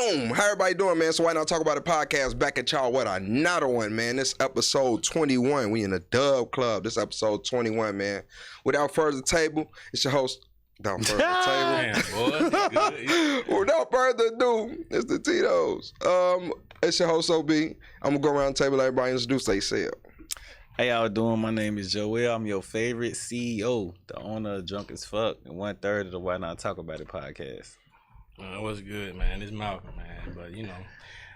Boom! How everybody doing, man? So why not talk about the podcast? Back at y'all. What another one, man? This episode 21. We in the Dub Club. This episode 21, man. Without further table, it's your host. Without further table. Damn, boy. Without further ado, it's the Tito's. It's your host OB. I'm gonna go around the table. Let everybody introduce themselves. How y'all doing? My name is Joel. I'm your favorite CEO, the owner of Drunk as Fuck, and 1/3 of the Why Not Talk About It podcast. What's good, man? It's Malcolm, man. But, you know,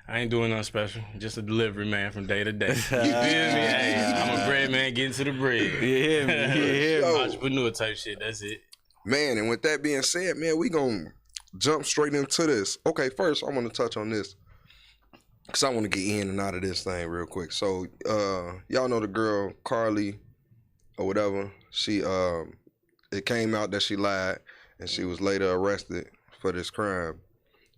I ain't doing nothing special. Just a delivery man from day to day. You feel me? Hey, I'm a bread man getting to the bread. You hear me? You hear me? Entrepreneur type shit. That's it. Man, and with that being said, man, we gonna jump straight into this. Okay, first I want to touch on this because I want to get in and out of this thing real quick. So, y'all know the girl Carly or whatever. She, it came out that she lied, and she was later arrested for this crime.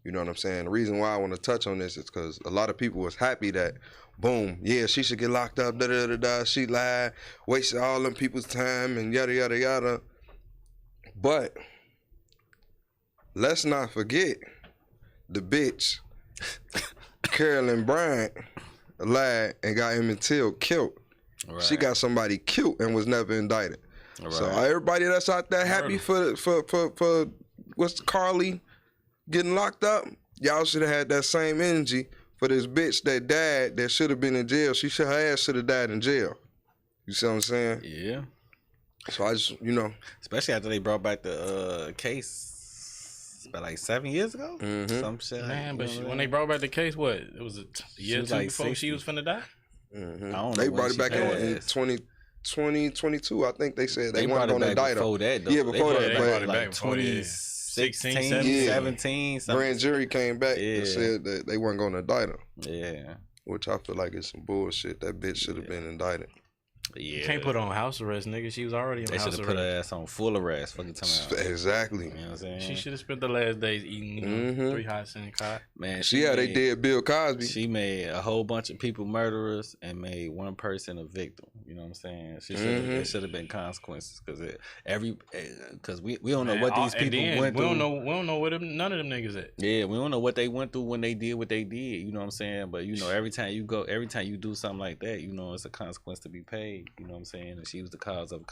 You know what I'm saying? The reason why I want to touch on this is because a lot of people was happy that, boom, yeah, she should get locked up. Da da da da. She lied, wasted all them people's time, and yada yada yada. But let's not forget the bitch Carolyn Bryant lied and got Emmett Till killed. Right. She got somebody killed and was never indicted. Right. So everybody that's out there happy for what's Carly getting locked up, y'all should have had that same energy for this bitch that died that should have been in jail. Her ass should have died in jail. You see what I'm saying? Yeah. So I just, you know. Especially after they brought back the case about like 7 years ago? Mm-hmm. Some shit. Man, but when they brought back the case, what? It was a year or two like before 60. she was finna die? Mm-hmm. I don't know they when brought it she back in passed. 2022. I think they said they weren't brought it going to back indict her. before that, though. Yeah, before They that. brought But it back like before that. 2016, 17, 17, something. grand jury came back and Yeah. said that they weren't going to indict her, Yeah. which I feel like is some bullshit. That bitch should have been indicted. Yeah. You can't put her on house arrest, nigga. She was already on They house should arrest. have put her ass on full arrest. Fucking time out. Exactly. You know what I'm saying? She should have spent the last days eating, you know, Mhm. 3 hot cent cot. Man, They did Bill Cosby. She made a whole bunch of people murderers and made one person a victim. You know what I'm saying? There should have been consequences because we don't know what these people went through. We don't know where none of them niggas at. Yeah, we don't know what they went through when they did what they did. You know what I'm saying? But you know, every time you do something like that, you know, it's a consequence to be paid. You know what I'm saying? And she was the cause of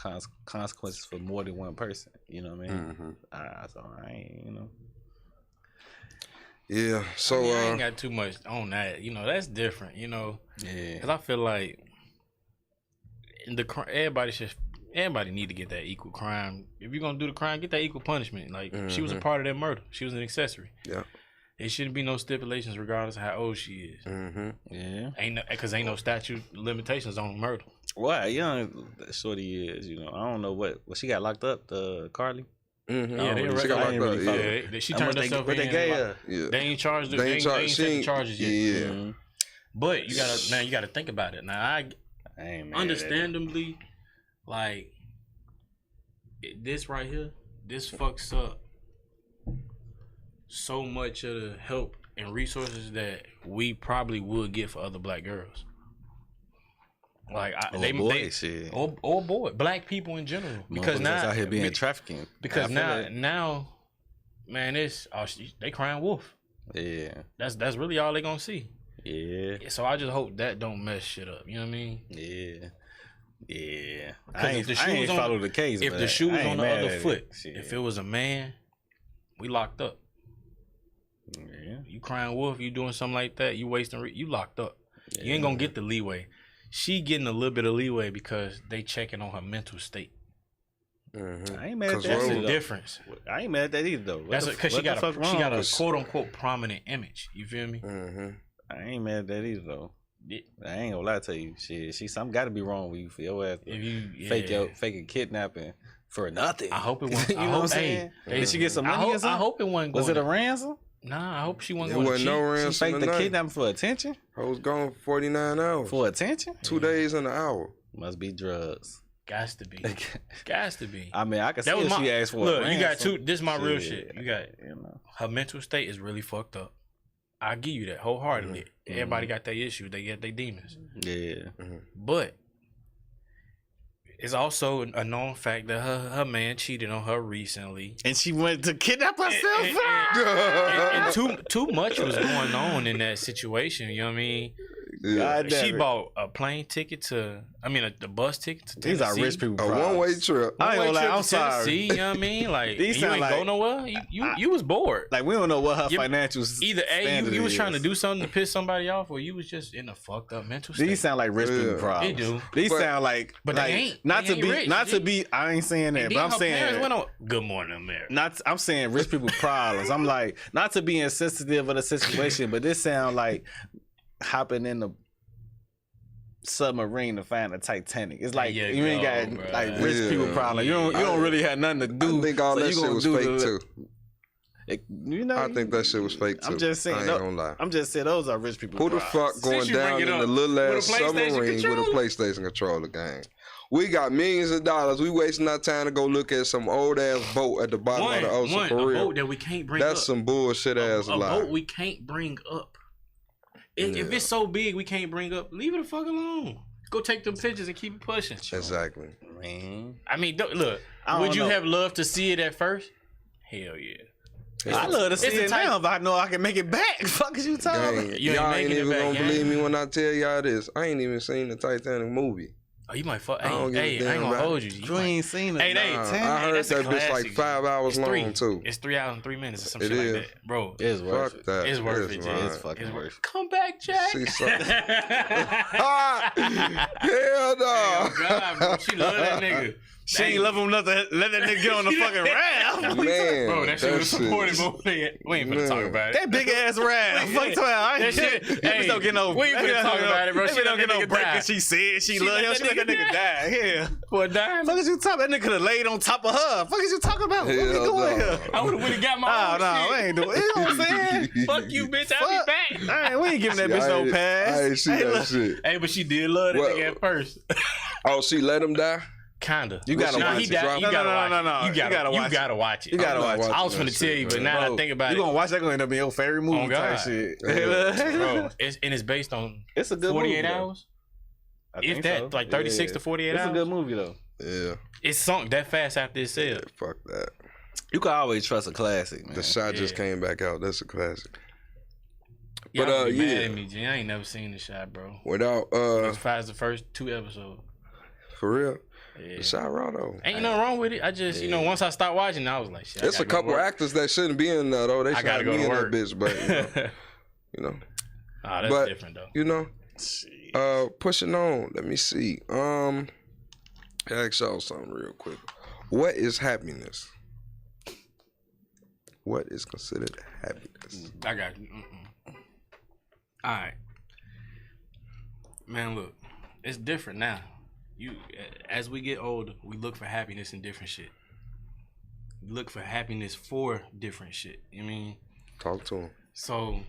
consequences for more than one person. You know what I mean? Mm-hmm. So I ain't, you know. Yeah. So I ain't got too much on that. You know, that's different. You know, Yeah. because I feel like everybody need to get that equal crime. If you're gonna do the crime, get that equal punishment. Like she was a part of that murder. She was an accessory. Yeah. There shouldn't be no stipulations regardless of how old she is. Mm-hmm. Yeah. Because ain't no statute limitations on murder. Well, young shorty is, you know, I don't know what she got locked up, Carly. Mm-hmm. Yeah, they she got arrested- locked up. really Yeah. She How turned much herself what in. they gave her? Yeah. They ain't charged her. They They ain't ain't set the she- charges yet. Yeah. Mm-hmm. But you gotta think about it. Now I ain't mad at understandably, like this right here, this fucks up so much of the help and resources that we probably would get for other black girls. Like black people in general, because now out here being trafficking. Because now, man, they crying wolf. Yeah, that's really all they gonna see. Yeah. So I just hope that don't mess shit up. You know what I mean? Yeah. Yeah. I ain't follow the case. If but the shoe was I on ain't the mad other at foot, it. if it was a man, we locked up. Yeah. You crying wolf, you doing something like that, you wasting, you locked up. Yeah. You ain't gonna get the leeway. She getting a little bit of leeway because they checking on her mental state. Mm-hmm. I ain't mad at that. That's either, the difference. I ain't mad at that either, though. That's because she got a quote unquote prominent image. You feel me? Mm-hmm. I ain't mad at that either, though. I ain't gonna lie to you. She something got to be wrong with you for your ass. If you fake a kidnapping for nothing. I hope it wasn't. You know what I'm saying? Did she get some money? I hope it wasn't. Was it a ransom? Nah, I hope she wasn't It going to wasn't cheat. no ransom. She faked the kidnapping for attention? I was gone 49 hours. For attention? 2 days and an hour. Must be drugs. Gots to be. Gots to be. I mean, I can see That was if she asked for Look, a you got ransom. two. This is my real shit. You got You know. her mental state is really fucked up. I give you that wholeheartedly. Everybody got their issues. They get their demons. Yeah. But it's also a known fact that her man cheated on her recently. And she went to kidnap herself. And too much was going on in that situation. You know what I mean? Yeah. She bought a plane ticket the bus ticket to Tennessee. These are rich people. A one-way trip. I ain't gonna lie, I'm sorry. Tennessee, you know what I mean? Like, These you sound ain't like- go nowhere. You was bored. Like, we don't know what her You- financial Either standard you was trying to is. do something to piss somebody off, or you was just in a fucked up mental state. These sound like rich people Yeah. problems. They do. These But- sound like, but like, they ain't. not They to ain't be, rich, not to G. be. I ain't saying that, And but then I'm her parents saying. went on Good Morning America. I'm saying rich people problems. I'm like, not to be insensitive of the situation, but this sound like hopping in the submarine to find the Titanic. It's like There you you ain't go, got bruh. like rich Yeah. people problems. You don't really have nothing to do. I think all so that you shit gonna was do fake the- too. You know, I think that shit was fake too. I'm just saying. I ain't gonna lie. I'm just saying those are rich people. Who the problems. fuck going Since you down bring in it the up, little ass with a PlayStation submarine with a controller? PlayStation controller game? We got millions of dollars. We wasting our time to go look at some old ass boat at the bottom of the ocean One, for a real. boat that we can't bring That's up. some bullshit ass a lie. boat we can't bring up. If Yeah. it's so big we can't bring up, leave it the fuck alone. Go take them pictures and keep it pushing. Exactly. Man. I mean, look, I would don't you know. have loved to see it at first? Hell yeah. I love to see it's the it type- now if I know I can make it back. Fuck is you talking Gang, about? You ain't y'all ain't making it even back, gonna gang. believe me when I tell y'all this. I ain't even seen the Titanic movie. Oh, you might fuck. I don't Hey, give a I ain't damn gonna about hold it. you. You ain't seen it. Hey, they- Nah, Hey, I heard that's a that bitch like classic, 5 hours It's long too. It's 3 hours and 3 minutes or some It shit is. like that, bro. It's worth Fuck it. that. It's worth it, Jay. right. It's fucking worth it. Come back, Jack. See something. Ah, hell no. Oh God, bro, she love that nigga. She ain't love him enough to let that nigga get on the fucking raft. Man, Bro, that shit was supportive. shit- But we ain't finna talk Man. about it. That big ass raft. Fuck 12. I That ain't shit- That hey, bitch don't get no. we ain't that finna bitch talk don't get about it, bro. That She bitch don't let get that no nigga break die. and she said she She love let him. that She let that nigga nigga die. Yeah. For a dime. Fuck is you talking? That nigga could have laid on top of her. Fuck is you talking about? What we Hell doing no. here? I would have got my Oh own no, we shit. ain't doing. You know what I'm saying? Fuck you, bitch. I'll Fuck. be back. All right, we ain't giving that See, bitch no pass. I ain't see Hey, that look, shit. Hey, but she did love that Well- nigga at first. Oh, she let him die? Kinda. You gotta Nah, watch he it. died. You No, gotta no, watch no, it. no. You gotta watch it. gotta watch it. You gotta I'm not watch it. watching I was that finna tell shit, you, but bro. now that I Bro, think about you it, gonna watch that gonna end up being your favorite movie Oh, type God. shit. bro, it's based on It's a good 48 movie, though. hours. I If think that, so. like 36 Yeah. to 48 It's hours. a good movie though. Yeah. It sunk that fast after it Yeah, sailed. fuck that. You can always trust a classic, man. The shot just Yeah. came back out. That's a classic. Y'all But, be mad yeah. at me, G. I ain't never seen the shot, bro. Without As far as the first 2 episodes. for real. Yeah. The shot raw though. Ain't nothing wrong with it. I just, once I stopped watching, I was like, shit. I There's a gotta go to couple work. actors that shouldn't be in there though. They I should gotta not go be to in work. that bitch, but you know, That's But- different though. you know. Pushing on. Let me see. I ask y'all something real quick. What is happiness? What is considered happiness? I got you. All right, man. Look, it's different now. As we get older, we look for happiness in different shit. We look for happiness for different shit. You mean? Talk to him. So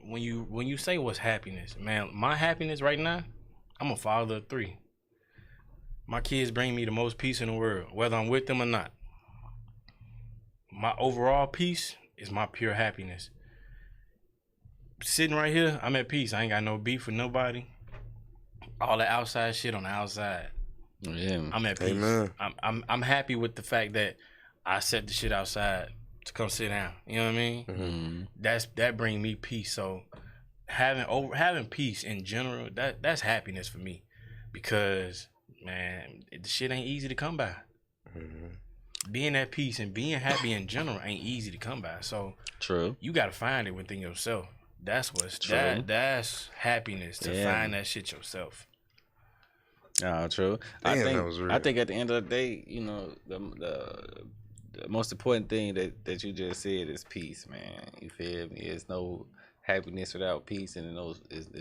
when you say what's happiness, man, my happiness right now, I'm a father of 3. My kids bring me the most peace in the world, whether I'm with them or not. My overall peace is my pure happiness. Sitting right here, I'm at peace. I ain't got no beef with nobody. All the outside shit on the outside. Yeah. I'm at peace. Amen. I'm happy with the fact that I set the shit outside to come sit down. You know what I mean? Mm-hmm. That bring me peace. So having peace in general, that's happiness for me, because man, the shit ain't easy to come by. Being at peace and being happy in general ain't easy to come by. So True. you gotta find it within yourself. That's what's True. That's happiness, to Yeah. find that shit yourself. True. Damn, that was real. I think at the end of the day, the most important thing that you just said is peace, man. You feel me? There's no happiness without peace, and there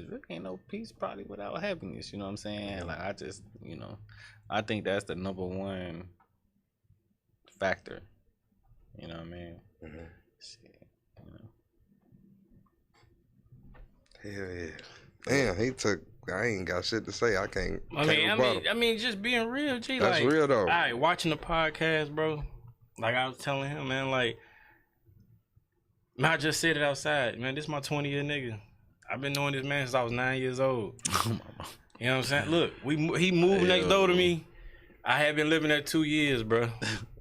really ain't no peace probably without happiness. You know what I'm saying? Like I just, I think that's the number one factor. You know what I mean? Shit. Hell yeah. Damn, he took. I ain't got shit to say. I can't. I mean, just being real, G. That's like, real though. All right, watching the podcast, bro. Like I was telling him, man, like, man, I just said it outside, man. This is my 20-year nigga. I've been knowing this man since I was 9 years old. You know what I'm saying? Look, he moved next door to me. I had been living there 2 years, bro.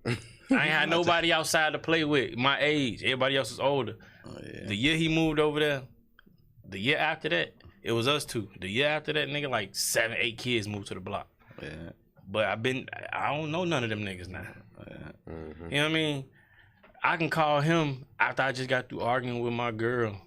I ain't had nobody outside to play with my age. Everybody else was older. Oh, yeah. The year he moved over there, the year after that, it was us two. The year after that, nigga, like 7, 8 kids moved to the block. Yeah. But I don't know none of them niggas now. Yeah. Mm-hmm. You know what I mean? I can call him after I just got through arguing with my girl.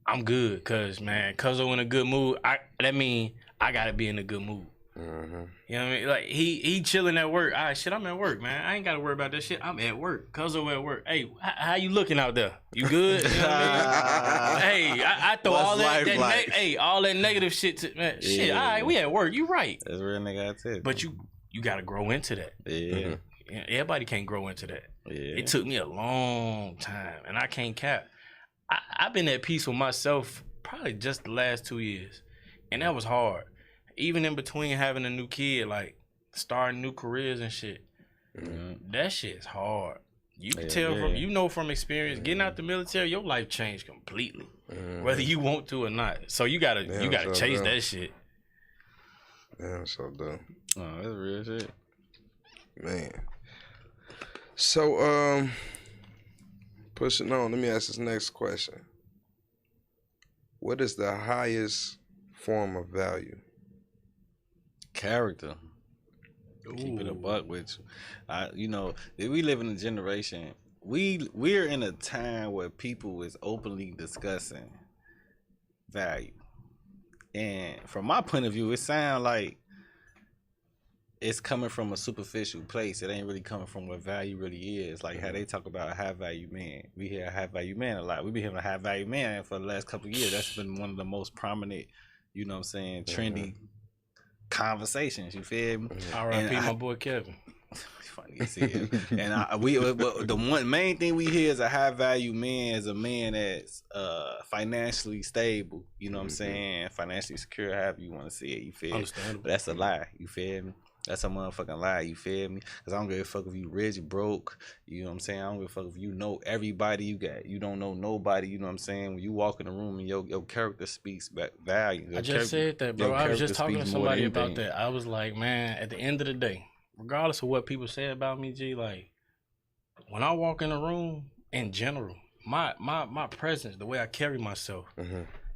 I'm good, cause man, Cuzzo in a good mood. That mean I gotta be in a good mood. Mm-hmm. You know what I mean? Like he chilling at work. All right, shit, I'm at work, man. I ain't gotta worry about that shit. I'm at work. Cuzzo at work. Hey, how you looking out there? You good? You know what I mean? Hey, I throw What's all that life like? all that negative shit to man. Shit, Yeah. all right, we at work. You right. That's real nigga I tell you. But you gotta grow into that. Yeah. Everybody can't grow into that. Yeah. It took me a long time, and I can't cap. I've been at peace with myself probably just the last 2 years, and that was hard. Even in between having a new kid, like starting new careers and shit, that shit is hard. You can tell from experience. Getting out the military, your life changed completely, whether you want to or not. So you gotta chase that shit. Damn, so dope. Oh, that's real shit. Man. So, pushing on, let me ask this next question. What is the highest form of value? Character. Keep it a buck with you. We live in a generation. We're in a time where people is openly discussing value, and from my point of view, it sounds like it's coming from a superficial place. It ain't really coming from what value really is. Like how they talk about a high value man. We hear a high value man a lot. We've been hearing a high value man for the last couple of years. That's been one of the most prominent, you know what I'm saying, trendy conversations. You feel me? R.I.P. my boy Kevin. Funny to see him. And the one main thing we hear is a high value man is a man that's financially stable. You know what I'm saying? Financially secure, however you want to see it. You feel me? But that's a lie. You feel me? That's a motherfucking lie, you feel me? Because I don't give a fuck if you rich, broke, you know what I'm saying? I don't give a fuck if you know everybody you don't know nobody, you know what I'm saying? When you walk in the room and your character speaks back value. I just said that, bro. I was just talking to somebody about that. I was like, man, at the end of the day, regardless of what people say about me, G, like, when I walk in a room, in general, my presence, the way I carry myself,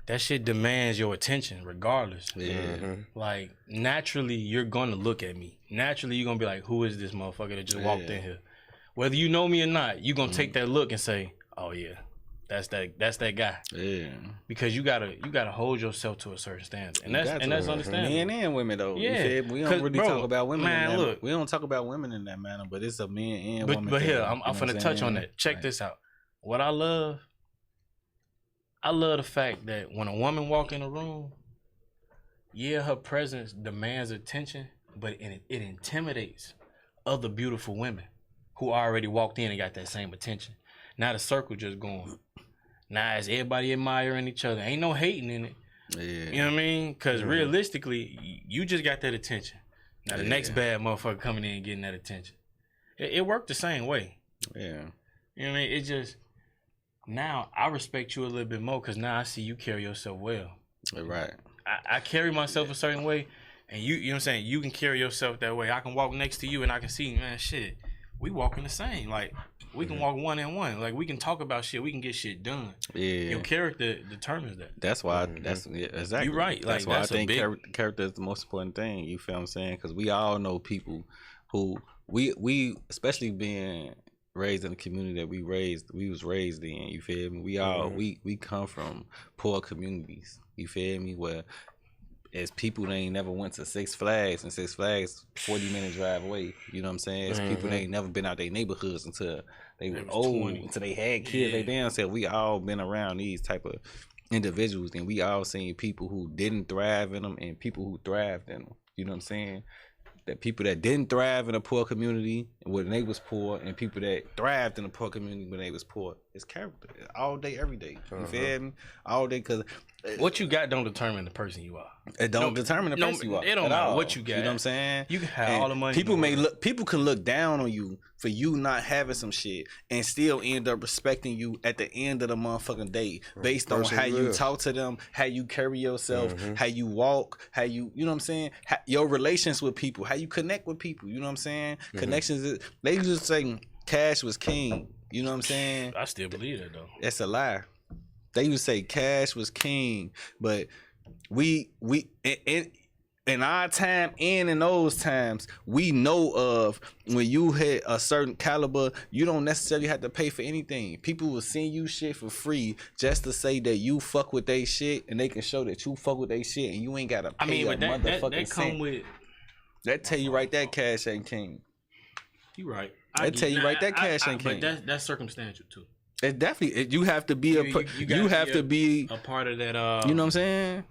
that shit demands your attention regardless. Yeah. Like, naturally, you're going to look at me. Naturally, you're going to be like, who is this motherfucker that just walked in here? Whether you know me or not, you're going to take that look and say, oh, yeah, that's that guy. Yeah. Because you gotta hold yourself to a certain standard. And that's understandable. Men and women, though. Yeah. We don't really talk about women man, in that look, we don't talk about women in that manner, but it's a men and women. But here, I'm finna touch on that. Check this out. What I love the fact that when a woman walk in a room, her presence demands attention, but it intimidates other beautiful women who already walked in and got that same attention. Now the circle just going. Now it's everybody admiring each other. Ain't no hating in it. Yeah. You know what I mean? Because realistically, you just got that attention. Now the next bad motherfucker coming in and getting that attention. It worked the same way. Yeah. You know what I mean? It just... Now, I respect you a little bit more because now I see you carry yourself well. Right. I carry myself a certain way, and you know what I'm saying? You can carry yourself that way. I can walk next to you, and I can see, man, shit, we walking the same. Like, we can walk one and one. Like, we can talk about shit. We can get shit done. Yeah. Your character determines that. That's why, exactly. You're right. That's why I think character is the most important thing. You feel what I'm saying? Because we all know people who, we especially being... raised in the community that we was raised in, you feel me? We all we come from poor communities, you feel me? Where as people that ain't never went to Six Flags, and Six Flags 40-minute drive away, you know what I'm saying? As people that ain't never been out their neighborhoods until they were old, 20. Until they had kids. They damn said we all been around these type of individuals, and we all seen people who didn't thrive in them and people who thrived in them. You know what I'm saying? That people that didn't thrive in a poor community when they was poor, and people that thrived in a poor community when they was poor. It's character all day, every day. You feel me? All day, because What you got don't determine the person you are. It don't determine the person you are. It don't at matter all. what you got. You know what I'm saying? You can have And all the money. People in the may world. look. People can look down on you for you not having some shit, and still end up respecting you at the end of the motherfucking day, based on Person how you you is. talk to them, how you carry yourself, how you walk, how you know what I'm saying, your relations with people, how you connect with people. You know what I'm saying? Connections. They used to say cash was king. You know what I'm saying? I still believe that though. That's a lie. They used to say cash was king, but we in our time and in those times, we know of when you hit a certain caliber, you don't necessarily have to pay for anything. People will send you shit for free just to say that you fuck with they shit, and they can show that you fuck with they shit, and you ain't gotta pay but that come cent. with. That tell you right that cash ain't king. You right. That tell you right that cash ain't king. But that's circumstantial too. It definitely. You have to be you have to be a part of that. you know what I'm saying?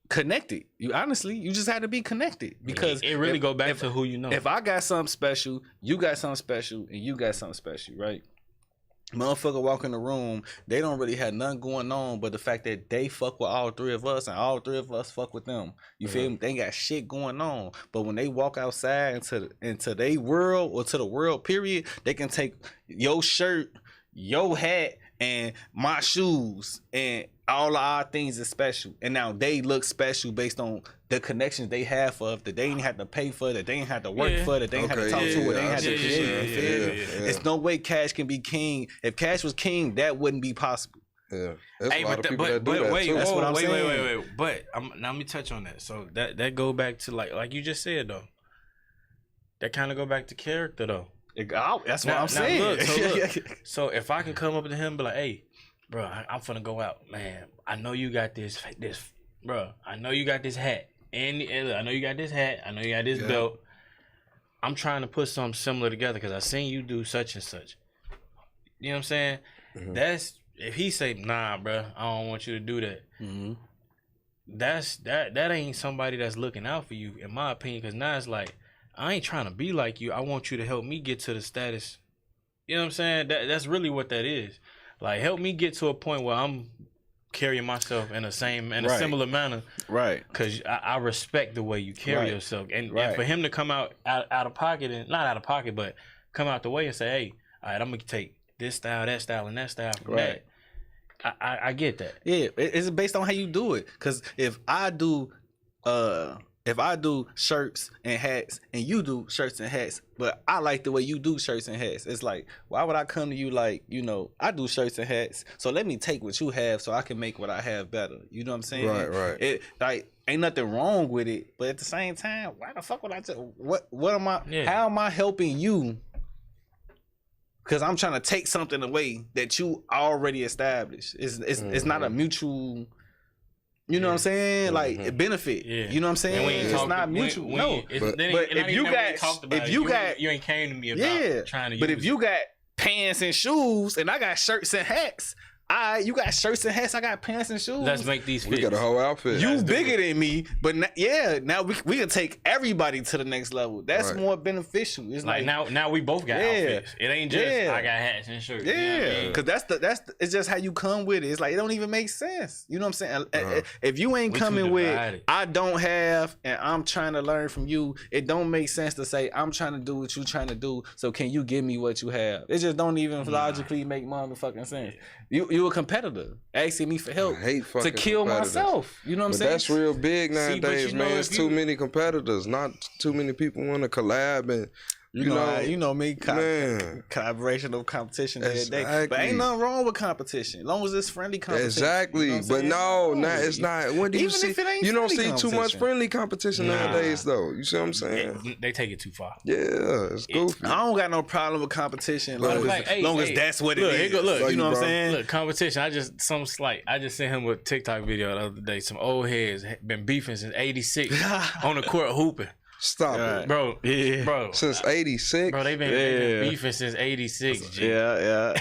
Connected. You honestly, you just had to be connected because it really go back to who you know. If I got something special, you got something special, and you got something special, right? Motherfucker walk in the room, they don't really have nothing going on, but the fact that they fuck with all three of us and all three of us fuck with them. You feel me? They ain't got shit going on, but when they walk outside into their world or to the world period, they can take your shirt, your hat, and my shoes, and all of our things is special. And now they look special based on the connections they have for that they ain't have to pay for, that they ain't have to work for, that they ain't have to talk to, or they ain't have to create. You feel me? It's no way Cash can be king. If Cash was king, that wouldn't be possible. Yeah, there's Hey, a lot of people that do that wait, too. That's what I'm saying. Wait. But now let me touch on that. So that go back to like you just said though. That kind of go back to character though. That's what I'm saying. Look, so if I can come up to him and be like, hey, bro, I'm finna go out, man. I know you got this, bro. I know you got this hat, and I know you got this hat. I know you got this belt. I'm trying to put something similar together because I seen you do such and such. You know what I'm saying? That's if he say, nah, bro, I don't want you to do that. That ain't somebody that's looking out for you, in my opinion. Because now it's like, I ain't trying to be like you. I want you to help me get to the status. You know what I'm saying? That's really what that is. Like, help me get to a point where I'm carrying myself in a similar manner. Right. Because I respect the way you carry yourself. And for him to come out of pocket, and not out of pocket, but come out the way and say, hey, all right, I'm going to take this style, that style, and that style from that. I get that. Yeah, it's based on how you do it. Because if I do shirts and hats and you do shirts and hats, but I like the way you do shirts and hats, it's like, why would I come to you like, you know, I do shirts and hats, so let me take what you have so I can make what I have better. You know what I'm saying? Right. It like ain't nothing wrong with it, but at the same time, why the fuck would I what am I how am I helping you? Because I'm trying to take something away that you already established. It's not a mutual. You know what I'm saying? Like benefit. Yeah. You know what I'm saying? It's not mutual. No. But if you ain't came to me about trying to. But if you got pants and shoes, and I got shirts and hats. You got shirts and hats. I got pants and shoes. Let's make these fit. We got a whole outfit. You bigger than me, but now we can take everybody to the next level. That's more beneficial. It's like now we both got outfits. It ain't just I got hats and shirts. Yeah, because it's just how you come with it. It's like it don't even make sense. You know what I'm saying? If you ain't coming with I don't have and I'm trying to learn from you, it don't make sense to say I'm trying to do what you trying to do. So can you give me what you have? It just don't even logically make motherfucking sense. You a competitor asking me for help to kill myself. You know what I'm saying? That's real big nowadays, man. It's too many competitors. Not too many people want to collab and you know me, collaboration of competition every day. But ain't nothing wrong with competition, as long as it's friendly competition. Exactly, you know but it's not. When do you see? You don't see too much friendly competition nowadays, though. You see what I'm saying? They take it too far. Yeah, it's goofy. I don't got no problem with competition, long as that's what it is. Look, you know what I'm saying? Look, competition. I just sent him a TikTok video the other day. Some old heads been beefing since '86 on the court hooping. Stop Right. it. bro. Yeah. Bro, Since '86. bro, they been Yeah. beefing since '86. G. Yeah.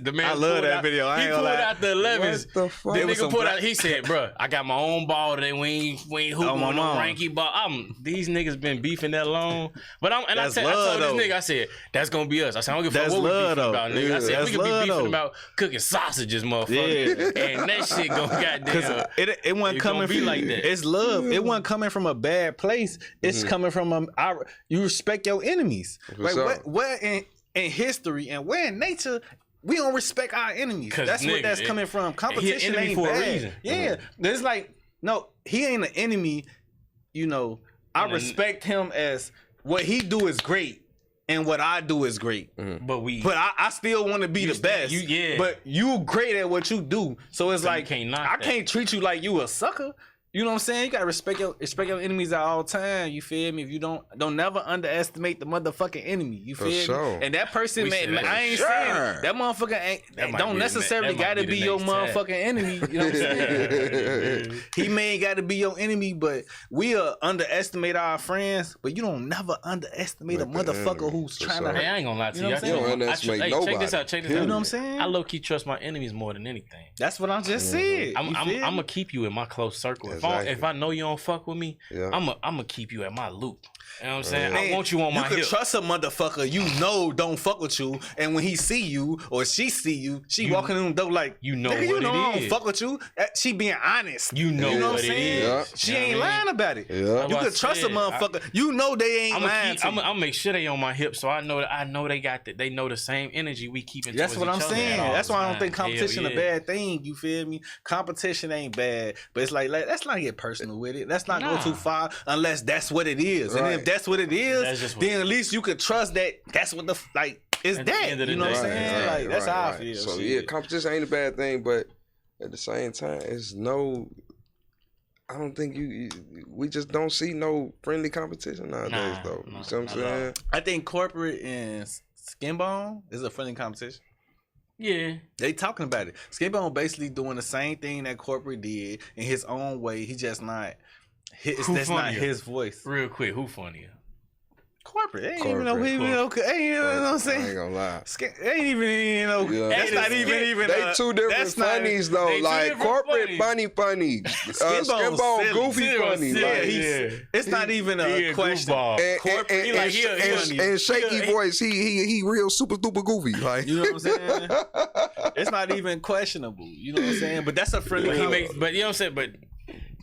The man I love pulled that out- video. I He ain't pulled gonna lie. out the 11s. What the fuck? The There was nigga some pulled black- out. He said, "Bro, I got my own ball today. We ain't hooping Oh, my with no mama. ranky ball. These niggas been beefing that long. But I That's told love, this though. nigga, I said, that's gonna be us. I said, I don't give a fuck That's what we love, beefing though. about, nigga. I said, That's we could be love, beefing though. about cooking sausages, motherfucker. And that shit gonna Because goddamn. it wasn't It coming gonna be from like that. It's love. It wasn't coming from a bad place. It's Mm-hmm. coming from you respect your enemies. Like sure. where in history and where in nature we don't respect our enemies. 'Cause, That's what nigga, that's coming from. Competition enemy ain't for a bad. reason. Yeah, it's like no, he ain't an enemy. You know, I respect him as what he do is great. And what I do is great. But I still want to be the best. yeah. But you great at what you do. So it's So you like can't knock I that. can't treat you like you a sucker. You know what I'm saying? You gotta respect your enemies at all time. You feel me? If you don't never underestimate the motherfucking enemy. You For feel sure. me? And that person, We man, said that I for ain't sure. saying that motherfucker That might don't be the necessarily that might gotta be be the your next tag. motherfucking enemy. You know what I'm saying? He may ain't gotta be your enemy, but we underestimate our friends. But you don't never underestimate a Like the motherfucker enemy, who's for trying sure. to Hey, I ain't gonna lie to You you. know what I'm I saying? You don't underestimate check nobody. this out. Check this You out. You know what I'm saying? I low key trust my enemies more than anything. That's what I just said. I'm You feel me? gonna keep you in my close circle. Exactly. If I know you don't fuck with me, Yeah. I'm gonna keep you at my loop. You know what I'm saying? Man, I want you on my You hip. can trust a motherfucker you know don't fuck with you, and when he see you or she see you, she walking in the door like you know nigga, what you know it I don't is. fuck with you. She being honest. You know what I'm what it saying? is. Yeah. She You know ain't what I mean? lying about it. Yeah. You That's what can I trust a said. motherfucker. You know they ain't lying to I'm you. gonna make sure they on my hip, so I know they got they know the same energy we keeping. That's towards what I'm each other saying. at all That's why I don't think times. competition Hell a yeah. bad thing. You feel me? Competition ain't bad, but it's like let's not get personal with it. Let's not go Nah. too far unless that's what it is. And Right. if that's what it That's is, just what then it at is. least you could trust that that's what the like is At the that. end of the You know what I'm day. saying? Like that's how I feel. So shit. yeah, competition ain't a bad thing, but at the same time, it's no. I don't think we just don't see no friendly competition nowadays, Nah, though. nah, You see what I'm not at all. saying? I think corporate and Skinbone is a friendly competition. Yeah, They talking about it. Skinbone basically doing the same thing that corporate did in his own way. He just not. Who That's not funnier? his voice. real quick, who funnier? Corporate. Ain't even know. Corporate. Ain't even know. Ain't even know what I'm I ain't saying. gonna lie. Ain't even you know. Yeah. That's Hey, not they- even. They two different that's not- funnies though. they two Like different corporate funnies. funny, Skinbone's Skinbone silly. goofy Silly, funny. silly. Like, he's- it's not even He a a question. goofball. Corporate, he like, he a- and shaky he- voice. He real super duper goofy. Like You know what I'm saying? It's not even questionable. You know what I'm saying? But that's a friendly. But he competition. makes, but you know what I'm saying. But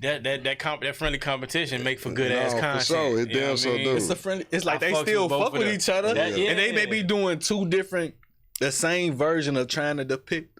that friendly competition make for good ass No, for content. sure. It you know damn what I so mean? do. It's a friendly. It's like I they fucks still with both fuck of with them. each other, That- and they may yeah. be doing the same version of trying to depict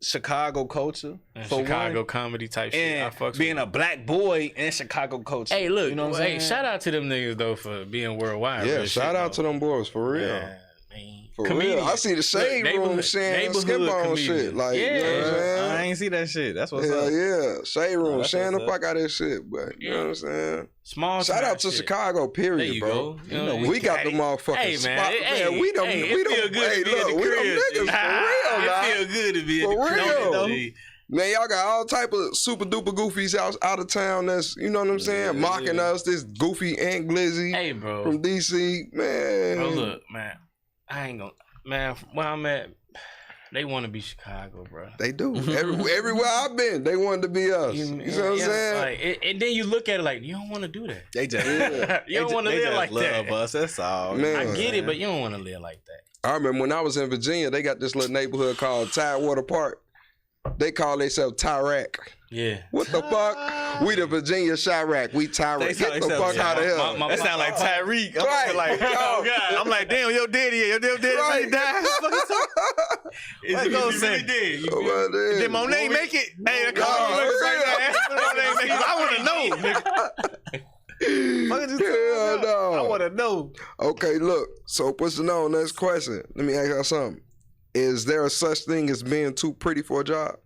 Chicago culture And for Chicago one, comedy type shit. I and fucks being with a black boy in Chicago culture. Hey, look, you know what I'm hey, saying? shout out to them niggas though for being worldwide. yeah, real shout shit, out to though. them boys for real. Yeah, man. For Comedians. real. I see the shade Look, room neighborhood- saying neighborhood Skinbone shit. comedians. Like, you know what I'm Yeah. saying? I ain't see that shit. That's what's Hell up. yeah. Shade room that's sharing the what's up. fuck out of that shit. But you know what I'm saying? Small Shout out to shit. Chicago, period, There you bro. go. You know, We got the Hey, motherfucking hey, spot. man. Hey, Man, we don't. hey, we it don't. feel good Hey, to be in look, the we them crib, niggas G. for real, dog. It feel good to be in For the crib, real. though, G. Man, y'all got all type of super duper goofies out of town. That's you know what I'm saying, mocking us. This goofy Aunt Glizzy Hey, bro. from DC, man. Bro, look, man. I ain't gonna. Man, where I'm at, they want to be Chicago, bro. They do. Everywhere I've been, they wanted to be us. You see what I'm saying? Like, and then you look at it like, you don't want to do that. They just You don't want to they live just like love that. us. That's all. Man. I get it, but you don't want to live like that. I remember when I was in Virginia, they got this little neighborhood called Tidewater Park. They call themselves Tyrac. Yeah. What the fuck? We the Virginia Chirac. We Tyrac. They Get the themselves- fuck out of here. my- That sound like Tyreek. I'm Right. like, Oh, God. I'm like, damn, your daddy really died. What you gonna say? did. Oh, my days. Did Monet make it? Hey, the Oh, comments for right real? there. Ask for Monet make it. I want to know, nigga. Fuck is you Hell talking about? no. I want to know. Okay, look. So pushing on, next question. Let me ask y'all something. Is there a such thing as being too pretty for a job?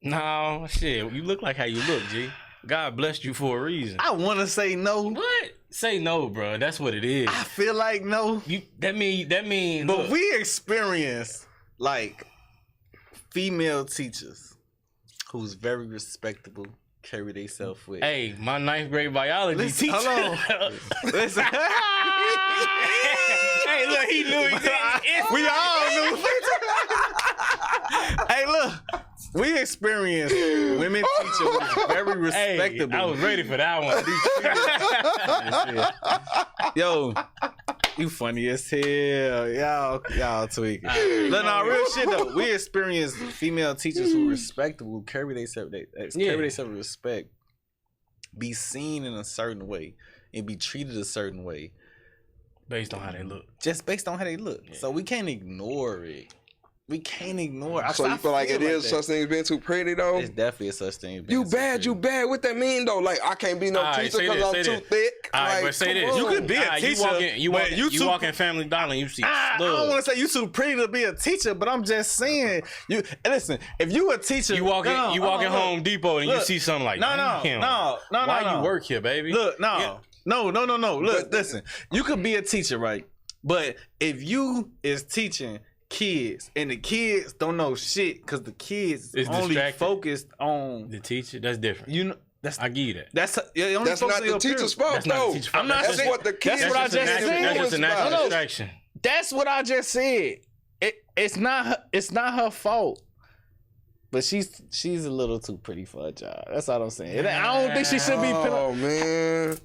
No, shit. You look like how you look, G. God blessed you for a reason. I want to say no. What? Say no, bro. That's what it is. I feel like no. You that mean. But look, we experience like female teachers who's very respectable, carry themselves with. Hey, my 9th grade biology Listen, teacher. hold on. Listen. Hey, look, he knew he did. We all knew. Hey, look. We experienced women teachers who was very respectable. Hey, I was ready for that one. Yo, you funny as hell. Y'all tweaking. No, real shit though. We experienced female teachers who respectable, carry themselves with respect, be seen in a certain way, and be treated a certain way. Based on how they look. Just based on how they look. Yeah. So we can't ignore it. We can't ignore it. So you feel like it is that. such thing as being too pretty though? It's definitely a such thing. You bad. What that mean though? Like I can't be no Alright, teacher say because this, I'm say too this. thick. All right, Like, but say come this. on. You could be a teacher. You walk in Family Dollar and you see I don't want to say you too pretty to be a teacher, but I'm just saying you. Listen, if you a teacher, you walk in Home Depot and you see something like no. Why you work here, baby? Look, no. Look, listen. You could be a teacher, right? But if you is teaching kids and the kids don't know shit because the kids It's only distracted. focused on The teacher, that's different. you know. I give you that. That's That's not the teacher's fault That's not the though. teacher's fault. I'm not That's saying what the kids. that's what I That's just just a natural, said. that's just a natural No. distraction. That's what I just said. It's not her fault. But she's a little too pretty for a job. That's all I'm saying. I don't think she should be. Oh man.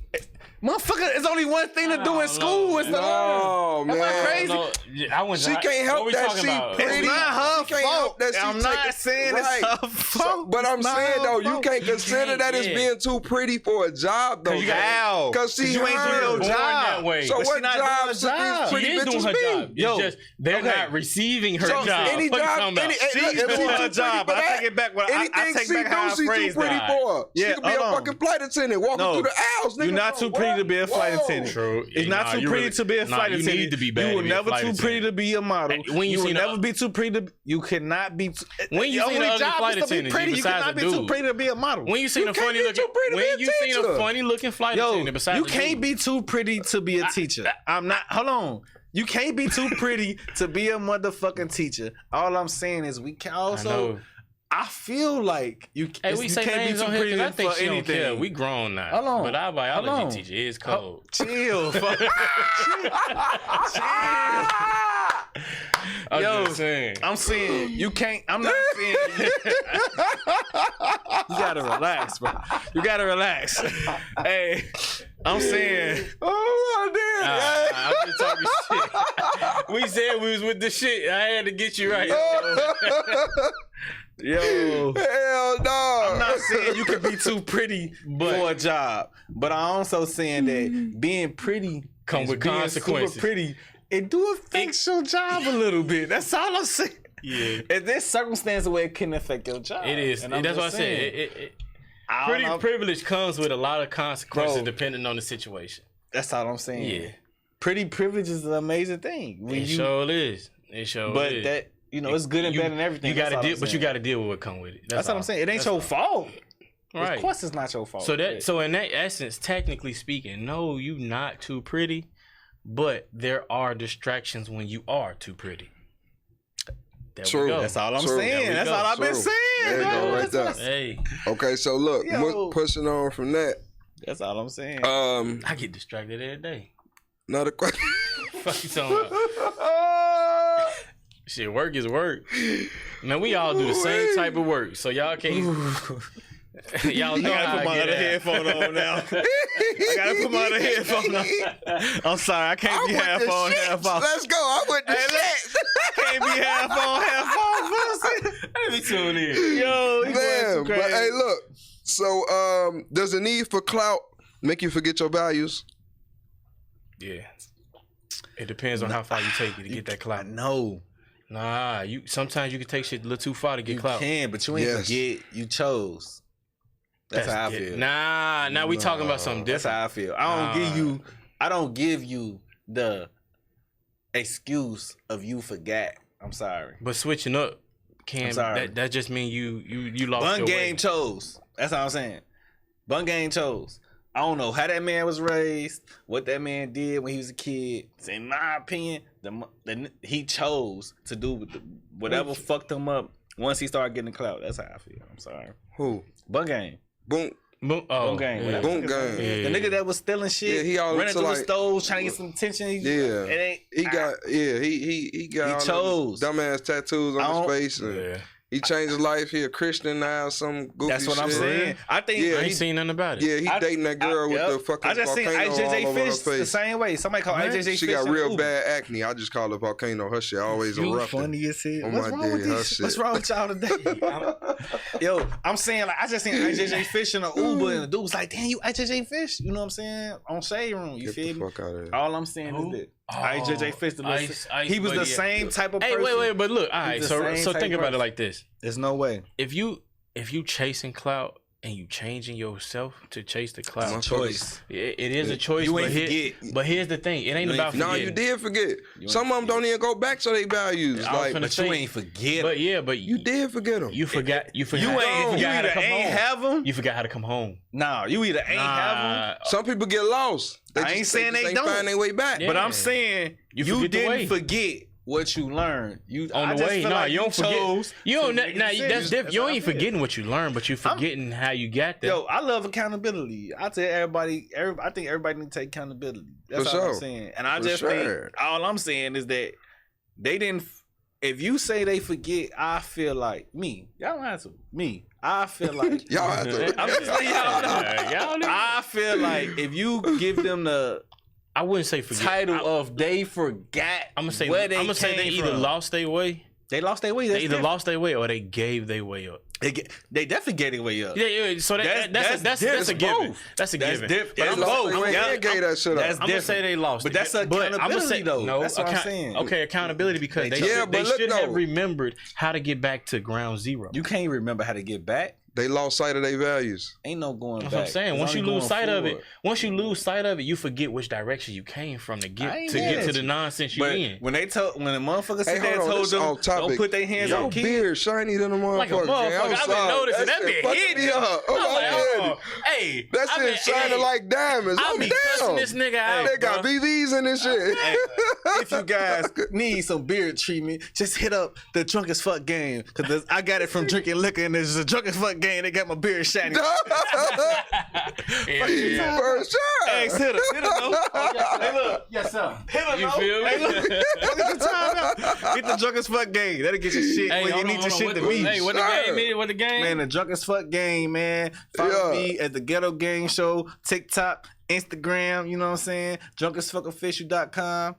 Motherfucker, it's only one thing to do in school. It's to learn. No, Am I man. crazy? No, I wouldn't- She can't help what we that talking she about? pretty. It's not her She can't help fault. that she I'm take not it- saying right. it's her fault. But I'm It's not saying her though, you fault. can't consider that as yeah. being too pretty for a job though. How? Because she you ain't doing her. your Born job. that way. So But she what not doing job her should job. these She pretty is doing bitches her be? job. It's Yo, just they're okay. not receiving her So job. any What you job, talking about? any, She's look, if she doing too her pretty job. for I that, take it back. I anything take she back how I do, she too phrased pretty that. for. She Yeah, could be a hold on. fucking flight attendant walking No. through the aisles. You're nigga. not too pretty to be a flight Whoa. attendant. True. It's not too pretty to be a flight attendant. You need to be bad. You to will be a never flight too pretty attendant. to be a model. Hey, when you will seen never a- be too pretty to. You cannot be. When you your seen only a ugly job flight is to be attendant, pretty. You besides cannot a be too dude. pretty to be a model. When you seen a can't funny be looking, too pretty to be when a you seen a teacher. funny looking flight Yo, attendant, besides you a can't dude. be too pretty to be a teacher. I'm not. Hold on. You can't be too pretty to be a motherfucking teacher. All I'm saying is we can I also. know. I feel like you, Hey, we you say can't be names too on here pretty 'cause I think for she don't care. anything. We grown now. Hold on. But our Hold biology on. teacher is cold. Chill. Chill. I'm Yo, just saying. I'm saying you can't. I'm not saying you gotta relax, bro. You gotta relax. Hey, I'm saying. Oh my damn. I'm just talking shit. We said we was with the shit. I had to get you right. Yo, Hell no. I'm not saying you can be too pretty for a job, but I'm also saying that being pretty Come is with being consequences. Super pretty, it do affect your job a little bit. That's all I'm saying. Yeah. If there's circumstances where it can affect your job, It is. and I'm That's what I just said. saying, Pretty I don't know. privilege comes with a lot of consequences Bro. depending on the situation. That's all I'm saying. Yeah. Pretty privilege is an amazing thing. When It sure is. It sure but is. that it's good and bad and everything. You gotta That's all deal, I'm but you saying. got to deal with what come with it. That's what I'm saying. It ain't That's your all. fault. Right. Of course, it's not your fault. So in that essence, technically speaking, no, you not too pretty, but there are distractions when you are too pretty. There True. we go. That's all I'm True. saying. There we That's go. all I've been True. saying. There you bro. go, right That's there. what- Hey, Okay, so look, Yo. pushing on from that. That's all I'm saying. I get distracted every day. Another question. Fuck you talking about? Shit, work is work. Man, we all do the same type of work, so y'all can't. Y'all know I gotta how put I my get other out. headphone on now. I gotta put my other headphone on. I'm sorry, I can't be half on, half off. Let's go. I went to Hey, shit. Can't be half on, half off. Let me tune in. Yo, you going Man, too but crazy. hey, look. So, does the need for clout make you forget your values? Yeah. It depends on how far you take it to get that I clout. know. Nah, sometimes you can take shit a little too far to get You clout. can, but you ain't Yes. forget you chose. That's how I feel. Nah, now we talking about something That's different. how I feel. I don't give you the excuse of you forgot. I'm sorry. But switching up I'm sorry. that just mean you lost Bun your game way. chose. That's all I'm saying. Bun game chose. I don't know how that man was raised, what that man did when he was a kid. In my opinion, he chose to do whatever fucked him up once he started getting the clout. That's how I feel. I'm sorry. Who? Bun game. Boom. Boom, Boom Gang. yeah. Boom Gang. Yeah. The nigga that was stealing shit, Yeah, he all running into, through like- the stores trying to get some attention. Yeah. It ain't. He got he got He all them chose. dumbass tattoos I on don't- his face. And Yeah. he changed his life. He a Christian now. Some goofy That's what I'm shit. saying. I think. Yeah, I ain't he- seen nothing about it. Yeah, he dating that girl with the fucking I just seen volcano all IJJ over her Fish the face. same way. Somebody called Man, IJJ She Fish. got in real Uber. bad acne. I just call her volcano. Her shit always You erupting. funny as hell. On What's my wrong with daddy, her this? shit. What's wrong with y'all today? Yo, I'm saying like I just seen IJJ Fish in an Uber and the dude was like, "Damn, you IJJ Fish?" You know what I'm saying? On Shade Room, you Get feel the me? fuck out of here. All I'm saying Who? is that Oh, IJJ Fish, the little, Ice he was the Buddy. same type of Hey, person. wait, but look, all right. He's the So same type think about it person. like this: There's no way. if you chasing clout and you changing yourself to chase the clout, My Choice. it is a choice. You but ain't here- forget. But here's the thing: it ain't You ain't about forget. No, forgetting. you did forget. You Some of them ain't don't even go back to their values. I was Like, finna But say- you ain't forget. But yeah, but you did forget them. You forgot. You forgot. you ain't. You forgot how to either come ain't home. have them. You forgot how to come home. Nah, you either ain't have them. Some people get lost. They I just- ain't saying just they ain't don't. find their way back. Yeah. But I'm saying You you, forget the way. didn't forget what you learned. You On I the just way, feel nah, like you don't forget. chose You don't. to Now make that's decisions. different. You how I ain't feel. forgetting what you learned, but you forgetting how you got there. Yo, I love accountability. I tell everybody, I think everybody need to take accountability. That's For all sure. I'm saying. And I For just sure. think all I'm saying is that they didn't. If you say they forget, I feel like me. Y'all don't have to. Me. I feel like Y'all have to. I'm just letting y'all know. Y'all know. I feel like if you give them the I wouldn't say forget. title of they forgot, I'm gonna say. where I'm they gonna say they came either from. lost their way. They lost their way. They That's either different. lost their way or they gave their way up. They definitely gave their way up. Yeah, yeah. So that's a different. given. Both. That's a That's given. different. But That's I'm They gonna- lost both. their way Yeah, and gave that shit that's up. I'm gonna say they lost, But it. that's I'ma accountability, say, though. No, That's what I'm saying. Okay, accountability because they Yeah, should, but look, should have though. remembered how to get back to ground zero. You can't remember how to get back. They lost sight of their values. Ain't no going That's back. what I'm saying. It's Once you only lose going sight of it, forward. you forget which direction you came from to I get ain't to mad get to at the you. nonsense you But in. when the motherfucker Hey, sit there and hold on, told this them off topic. don't put their hands Your on kids. beard shiny than a motherfucker. Like a gang. motherfucker. I'm I've been sorry. noticing that shit been fucking hitting. me up. I'm Oh, like, my oh, goodness. hey, That I shit mean, shining hey, like diamonds. I I'm be down. cussing this nigga out. They got bro. BBs in this shit. Hey, if you guys need some beard treatment, just hit up the Drunk as Fuck game because I got it from drinking liquor and there's a Drunk as Fuck game. They got my beard shiny. Yeah. For sure. Ask hit him. Hit him, though. Hey, look. Yes, sir. Hit him, You though. feel me? Hey, look. Look at the time out. Get the Drunk as Fuck game. That'll get your shit Hey, when you hold need on, your hold on. shit to What- me. Hey, what the Sir. game is? What the game? Man, the Drunk as Fuck game, man. Follow Yeah. me at the Ghetto Gang Show, TikTok, Instagram, you know what I'm saying? DrunkAsFuckOfficial.com.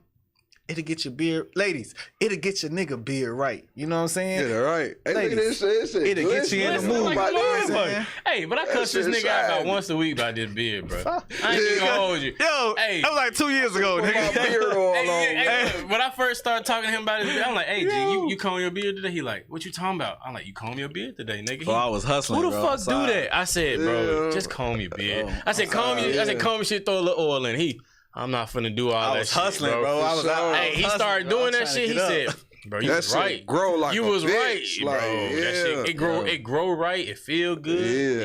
It'll get your beard, ladies, it'll get your nigga beard right. You know what I'm saying? Yeah, right. Hey, look at Ladies, this shit. This shit it'll get you in the glistening. mood. Like My a nigga. motherfucker. Hey, but I cuss this shit nigga out about shiny. once a week about this beard, bro. I ain't even gonna hold you. Yo, Hey. that was like 2 years ago, Put my nigga. beard oil Hey, on. hey, look, when I first started talking to him about his beard, I'm like, hey, G, you comb your beard today? He like, what you talking about? I'm like, you comb your beard today, nigga. He, I was hustling. who the fuck do that? I said, bro, Yeah. just comb your beard. Oh, I said, comb your, I said, yeah. comb your shit, throw a little oil in. I'm not finna do all I that was shit, hustling, bro. bro. I was For out. sure. Hey, he hustling, started bro. doing I'm that trying to shit. He get said, up. bro, you That was shit right. grow like You a was bitch. right, bro. Like, That shit, it grow right. It feel good.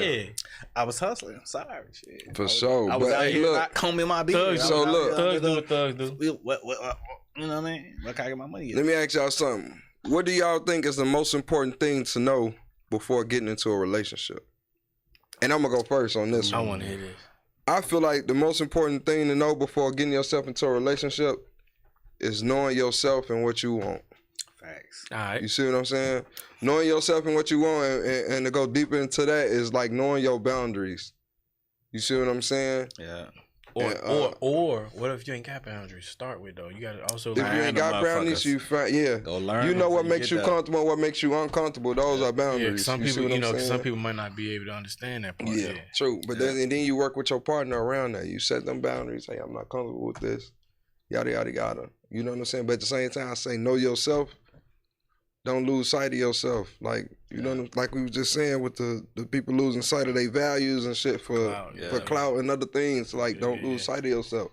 Yeah. Yeah. I was hustling. I'm sorry. Shit. For sure. I was But out hey, here look. not combing my beard. Thugs, I So was out look. here Thugs under do the- what thugs do. What, you know what I mean? Where can I get my money Let at? me ask y'all something. What do y'all think is the most important thing to know before getting into a relationship? And I'm gonna go first on this I one. want to hear this. I feel like the most important thing to know before getting yourself into a relationship is knowing yourself and what you want. Facts. All right. You see what I'm saying? Knowing yourself and what you want, and to go deeper into that is like knowing your boundaries. You see what I'm saying? Yeah. Or what if you ain't got boundaries to start with though? You gotta also If you Learn ain't them got boundaries, motherfuckers. you find Go learn. You know before what makes you get there. comfortable, what makes you uncomfortable. Those are yeah, boundaries. some You see people, what you I'm know, 'cause some saying? people might not be able to understand that part. Yeah, Yeah. true. But then and then you work with your partner around that. You set them boundaries. Hey, I'm not comfortable with this. Yada yada yada. You know what I'm saying? But at the same time, I say know yourself. Don't lose sight of yourself. Like you know, like we was just saying with the people losing sight of their values and shit for Clout, clout and other things. Like don't Yeah. lose sight of yourself.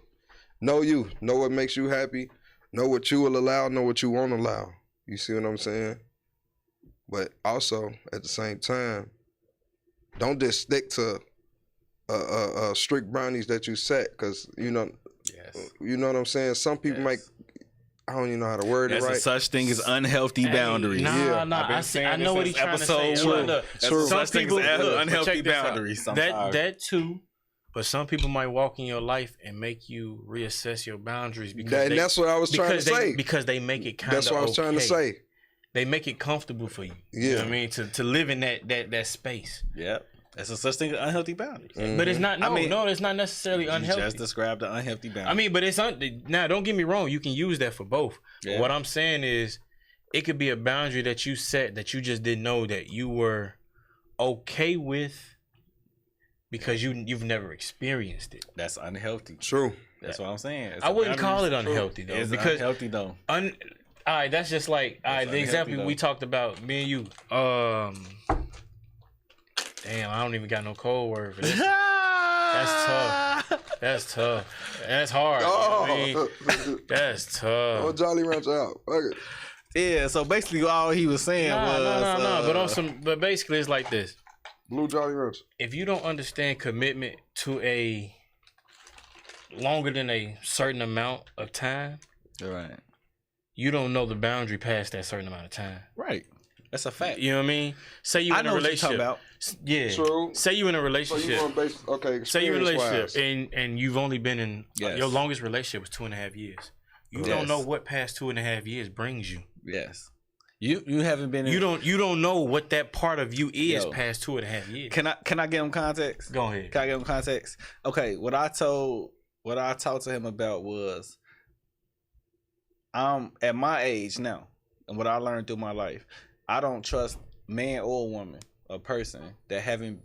Know you. Know what makes you happy. Know what you will allow. Know what you won't allow. You see what I'm saying? But also at the same time, don't just stick to strict boundaries that you set, because you know Yes. what I'm saying. Some people might I don't even know how to word There's it right. a such thing as unhealthy boundaries. Yeah. Nah. I know what he's trying to say. Episode one. Look, There's a some such thing people as look, unhealthy check this out. boundaries. I'm sorry. That too. But some people might walk in your life and make you reassess your boundaries because That's what I was trying to say. Because they make it kind of That's what I was trying to say. They make it comfortable for you. Yeah. You know what I mean? To live in that space. Yep. That's a such thing as unhealthy boundaries. But it's not. No, I mean, it's not necessarily unhealthy. You just described the unhealthy boundary. I mean, but it's now. Don't get me wrong. You can use that for both. Yeah. What I'm saying is, it could be a boundary that you set that you just didn't know that you were okay with because you've never experienced it. that's unhealthy. True. That's what I'm saying. I wouldn't call it unhealthy though, It's because unhealthy though. all right, that's just like all right. The unhealthy, example though. we talked about, me and you. Damn, I don't even got no code word for this. That's tough. That's tough. That's hard. You know what I mean? That's Oh, tough. Jolly Rancher out. Fuck it. Yeah, so basically all he was saying was No. But basically, it's like this. Blue Jolly Rancher. If you don't understand commitment to a longer than a certain amount of time, right. you don't know the boundary past that certain amount of time. Right. That's a fact. You know what I mean? Say you I in know a what you're relationship. talking about. Yeah. True. Say you in a So you relationship. want base? Okay. Say you in a relationship experience-wise. and you've only been in Yes. your longest relationship was 2.5 years. You Yes. don't know what past 2.5 years brings you. Yes. You haven't been in You don't know what that part of you is Yo. past 2.5 years. Can I give him context? Go ahead. Can I give him context? Okay, what I talked to him about was at my age now, and what I learned through my life, I don't trust man or woman, a person that haven't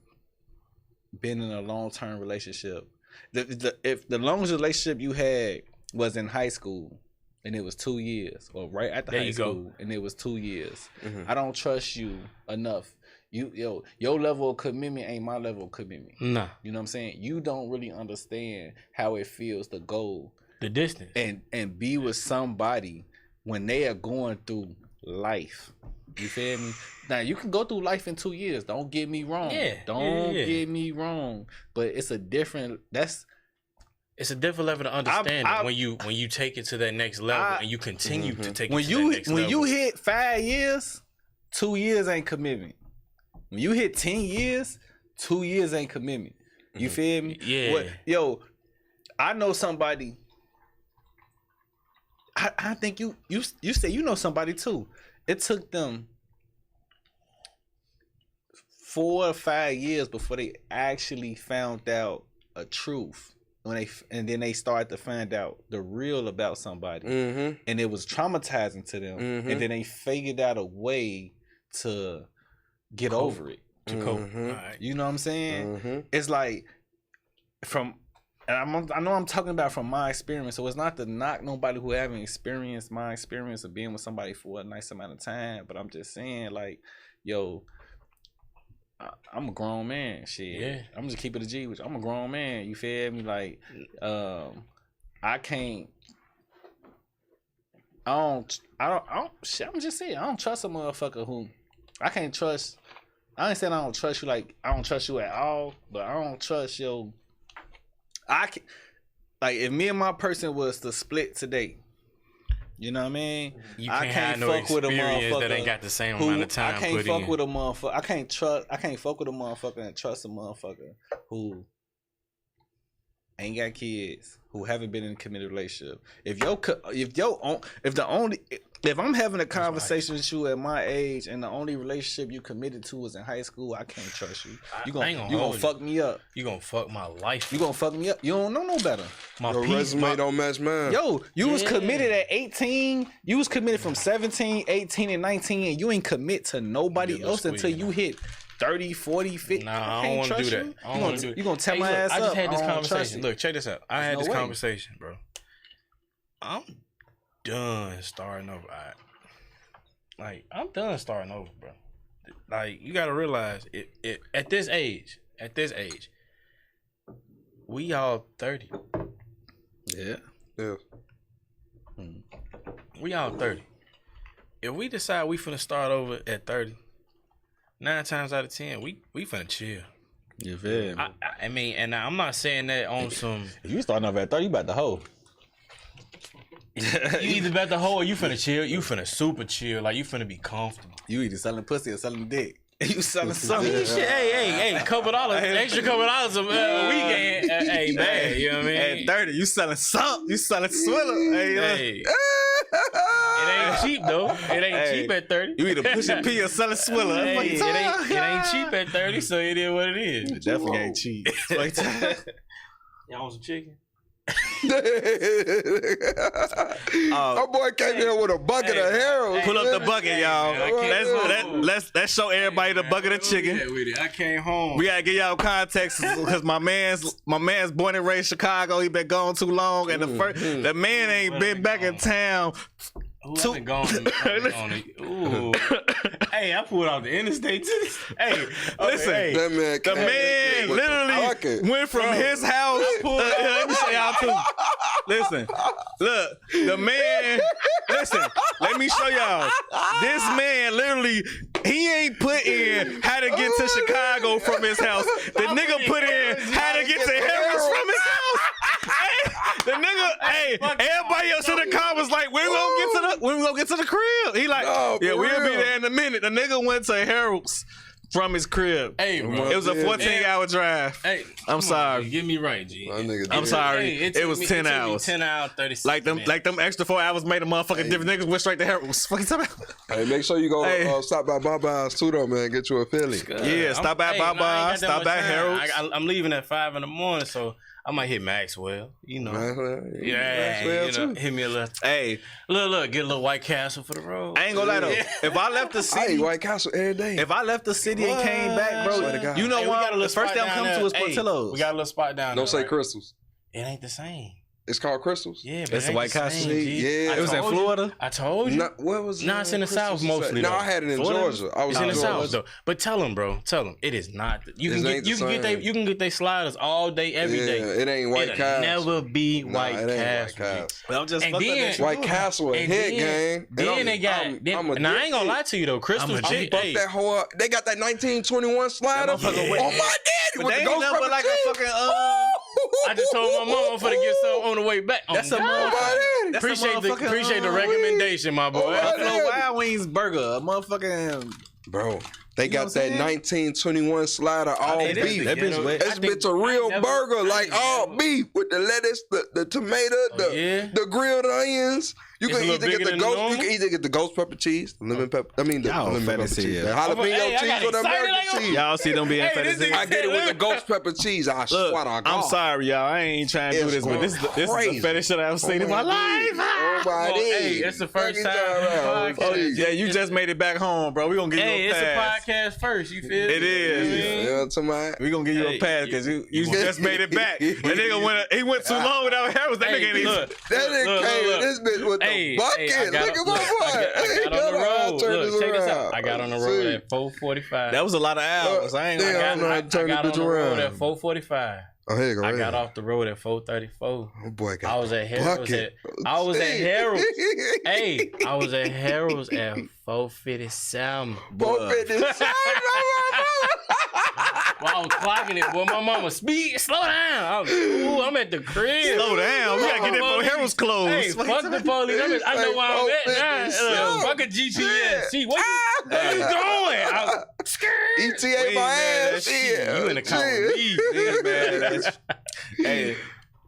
been in a long-term relationship. If the longest relationship you had was in high school and it was 2 years, or right after There high you go. school and it was 2 years, Mhm. I don't trust you enough. Your level of commitment ain't my level of commitment. Nah. You know what I'm saying? You don't really understand how it feels to go The distance. and be with somebody when they are going through life. You feel me? Now you can go through life in 2 years. Don't get me wrong. Yeah, Don't yeah. get me wrong. But it's a different. It's a different level of understanding I- when you take it to that next level and you continue to take when it to that next level. you hit 5 years, 2 years ain't commitment. When you hit 10 years, 2 years ain't commitment. You feel me? Yeah. I know somebody. I think you say you know somebody too. It took them 4 or 5 years before they actually found out a truth. And then they started to find out the real about somebody. Mm-hmm. And it was traumatizing to them. Mhm. And then they figured out a way to get over it. to cope. Mhm. All right. You know what I'm saying? Mm-hmm. It's like I know I'm talking about from my experience, so it's not to knock nobody who haven't experienced my experience of being with somebody for a nice amount of time, but I'm just saying, like, yo, I'm a grown man. Shit, Yeah. I'm just keep it a G with you. I'm a grown man. You feel me? Like, I can't. I don't. Shit, I'm just saying, I don't trust a motherfucker who I can't trust. I ain't saying I don't trust you, like I don't trust you at all, but I don't trust your. I can, like, if me and my person was to split today, you know what I mean? You I can't can't have no fuck with a experience that motherfucker ain't got the same who amount of time I can't put fuck in. with a motherfucker. I can't fuck with a motherfucker and trust a motherfucker who ain't got kids, who haven't been in a committed relationship. If I'm having a conversation with you at my age and the only relationship you committed to was in high school, I can't trust you. You I ain't gonna gonna hold fuck me up. You gonna fuck my life. You gonna fuck me up. You don't know no better. my Your peace. resume don't match mine. Yo, you was Yeah. committed at 18. You was committed from 17, 18, and 19, and you ain't commit to nobody Give a else until squeeze, you man. hit 30, 40, 50. Nah, I don't can't want to do trust that. you. I don't want to do it. You gonna tell Hey, my look, ass I up. just had this I don't trust conversation. you. Look, check this out. I had no this way. conversation, bro. I'm done starting over. I'm done starting over, bro. Like, you gotta realize it at this age, we all 30. Yeah. Yeah. We all 30. If we decide we finna start over at 30, 9 times out of 10, we finna chill. You feel me? I mean, and I'm not saying that on some. If you starting off at 30, you about to hoe. You either bet the hoe or you finna chill. You finna super chill. Like, you finna be comfortable. You either selling pussy or selling dick. You selling I something. mean, shit, hey, couple dollars, extra couple dollars a weekend. Hey, man, you know what I mean? At 30, you selling something. You selling swiller. Hey, it ain't cheap though. It ain't cheap at 30. You either pushing P or selling swiller. Hey, it ain't cheap at 30, so it is what it is. It definitely ain't cheap. Y'all want some chicken? My boy came here with a bucket of Harold. Pull up the bucket, y'all. Let's show everybody the bucket of chicken. I came home. We gotta give y'all context because my man's born and raised Chicago. He been gone too long, and the man ain't been back in town. I've been gone. Ooh. Hey, I pulled out the interstate too. Hey, listen, hey. That man the man literally went from his house. Let me show y'all too. Listen, look, the man. Listen, let me show y'all. This man literally, he ain't put in how to get to Chicago from his house. The nigga put in how to get to Harris from his house. Hey, the nigga, hey, everybody else in the car was like, when we gonna get to the crib? He like, yeah, we'll be there in a minute. The nigga went to Harold's from his crib. Hey, bro. It was a 14-hour drive. Hey, I'm sorry. Get me right, G. I'm sorry. It was 10 hours. 10 hours, 36 Like them extra 4 hours made a motherfucking different niggas went straight to Harold's. Fucking talking about. Hey, make sure you go stop by Baba's too, though, man. Get you a Philly. Yeah, stop by Baba's, stop by Harold's. I'm leaving at 5 in the morning, so I might hit Maxwell. You know. Maxwell Hit me a little. Hey, look, get a little White Castle for the road. I ain't gonna lie though. If I left the I city, eat White Castle every day. if I left the city and came back, bro, you know what? The first thing I'm coming to is Portillo's. We got a little spot down there. Don't say Crystals. It ain't the same. It's called Crystals. Yeah, but It's a White Castle. Yeah. It was in Florida. I told you. What was it? No, it's in the South mostly. No, though. I had it in Florida? Georgia. I was It's in the Georgia. South though. But tell them, bro. Tell them it is not. You can It get ain't you can get they sliders all day, every day. It ain't White It'll Castle. never be White it ain't Castle. White Castle. But I'm just And fucked up then- that you White doing Castle a And hit, gang. Then they got. Now I ain't gonna lie to you though, Crystal. I'm a Hey, Fuck that whole up. They got that 1921 slider. That motherfucker Oh, wet. my daddy But with they the ain't ghost nothing but like a pepper fucking I just told my mom I'm finna get some on the way back. That's a God. motherfucker. That's Appreciate the recommendation, my boy. Oh, Buffalo Wild Wings burger, a motherfucking. Bro, they You know got what that I'm saying? 1921 slider all Hey, beef. that bitch wet. This bitch a real never- burger, like I ain't all never- beef with the lettuce, the tomato, yeah? the grilled onions. You It's can a either little get bigger the than ghost. normal? You can either get the ghost pepper cheese, the lemon pepper. I mean the Y'all lemon fat pepper as cheese, hell. the jalapeno Hey, I cheese got with excited, American I go- cheese. Y'all see them being Hey, fat this as nigga- hell. I get it with the ghost pepper cheese. I Look, swear to God. I'm sorry, y'all. I ain't trying to do It's this, but this is crazy. the fattest shit I've seen in my life. Oh my Well, hey, days. it's the first Fucking time around. podcast. Oh, yeah, you just made it back home, bro. We gonna give you Hey, a it's a pass. podcast first. You feel? It is. Yeah, to my. We gonna give you a Hey, pass because you you- just made it back. That nigga he went too long without Harris. That Hey, nigga ain't even. look, That nigga look, came look. with this bitch with Hey, the bucket. I got Look at on- my look, boy. I got on the road. Look, check this out. around. I got on the road at 4:45. That was a lot of hours. I ain't. Damn. gonna I know how to turn I got the on bitch the road around. at 4:45. Oh, here you go. I here got you go. off the road at 4:34. Oh boy, got I was at Harold's. bucket. I was at See? Harold's. Hey, I was at Harold's at 4:57. Both in the side, Well, I was clocking it. Well, my mama, slow down. I'm at the crib. Slow down. We gotta get it before Harris closed. Hey, fuck the police. I know where I'm at now. Fuck a GPS. See, where you going? ETA my ass. Yeah. You in the car with me. Nigga mad at you. Hey,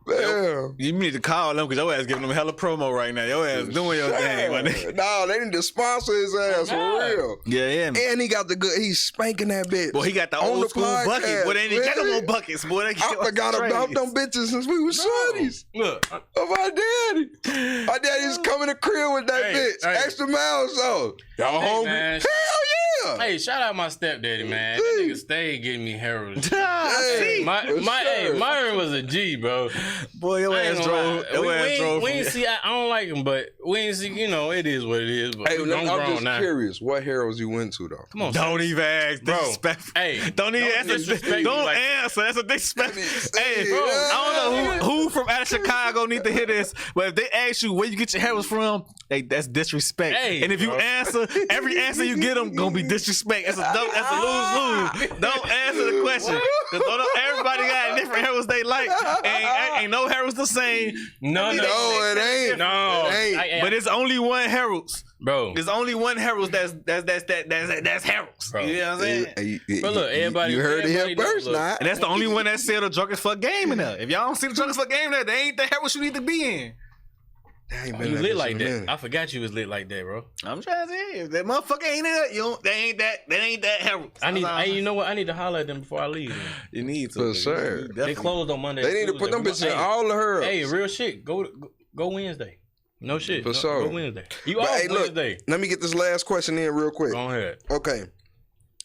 Damn. you need to call them because your ass giving them hella promo right now. Your ass doing your thing, my nigga. No, they need to sponsor his ass for real. Yeah. And he got the good. He's spanking that bitch. Boy, he got the On old the school podcast, bucket. Boy, they ain't got no really? more buckets, boy. They I get forgot about trays. them bitches since we was shorties. Look, Of my daddy. My daddy's coming to crib with that Hey, bitch. hey. Extra miles though. Y'all Hey, hungry? man. Hell yeah. hey, shout out my stepdaddy, man. That nigga stayed getting me Harold's. Hey, Myron was a G, bro. Boy, your I ain't ass gonna drove. lie. Your ass drove. We from- ain't see. I don't like him, but we ain't see. You know, it is what it is. But Hey, I'm I'm grown just now. curious. What heroes you went to though? Come on, Don't even ask. Bro, Disrespectful. hey, don't even don't answer. disrespect me Don't like- answer. That's a disrespect. Hey, Bro, I don't know who from out of Chicago need to hear this, but if they ask you where you get your hair was from, hey, that's disrespect. Hey, and if you bro. answer, every answer you get them gonna be disrespect. That's a lose lose. Don't answer the question. Everybody got different heralds they like. Ain't no heralds the same. No, it ain't. No, It ain't. But it's only one heralds. bro. There's only one heralds that's heralds. Bro. You know what I'm saying? But look, everybody- You heard it here everybody first, knows, now. And that's the only one that said a drunk as fuck game in there. If y'all don't see the drunk as fuck game in there, they ain't the heralds you need to be in. You lit like that. I forgot you was lit like that, bro. I'm trying to say, if that motherfucker ain't in it, they ain't that heralds. Hey, you know what? I need to holler at them before I leave. Man. You need to. For sure. They closed on Monday. They need to put them bitches in all the heralds. Hey, real shit. Go Wednesday. No shit. For sure. Go Wednesday. You But off hey, look, Wednesday. let me get this last question in real quick. Go ahead. Okay.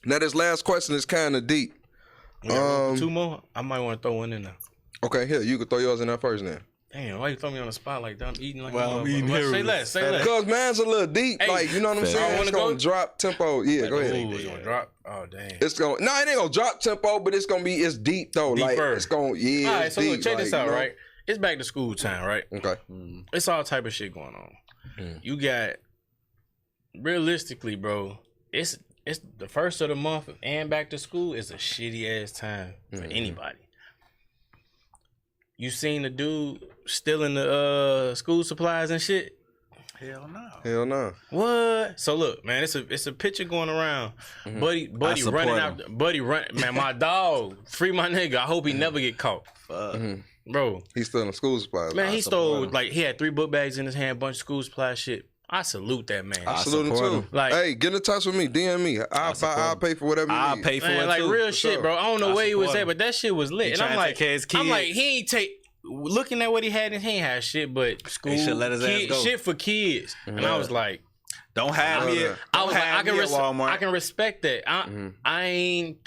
Now this last question is kind of deep. Two more. I might want to throw one in there. Okay, here, you can throw yours in there first then. Damn, why you throw me on the spot like that? I'm eating like Well, a I'm eating motherfucker. Say heroes. less. Say less. Because mine's a little deep, Hey, like, you know what I'm fair. saying? I It's wanna gonna go? drop tempo. Yeah, go ahead. Ooh, it's gonna drop. Oh damn. It's gonna it ain't gonna drop tempo, but it's deep though. Like Deeper. it's gonna All right, it's so deep, look, check this like, out, you know? right? It's back to school time, right? Okay. It's all type of shit going on. You got realistically, bro. It's the first of the month and back to school is a shitty ass time for anybody. You seen the dude stealing the school supplies and shit? Hell no. Hell no. What? So look, man, it's a picture going around. Buddy support running him. out. Buddy run. Man, my dog, free my nigga. I hope he never get caught, Fuck. bro. He's stealing school supplies. Man, he support stole him. like he had 3 book bags in his hand, bunch of school supply shit. I salute that man. I salute him support too. him. Like- hey, get in touch with me. DM me. I'll pay for whatever you I'll need. pay for Man, it like too. real for shit, sure. bro. I don't know I where he was support at, him. but that shit was lit. He And I'm trying to like, take care of his I'm like, kids. he ain't take. Looking at what he had had shit, but school should let his ass go. shit for kids. And I was like, Don't have I me. love at- that. I was don't like, have me at Walmart. I can respect that. I ain't,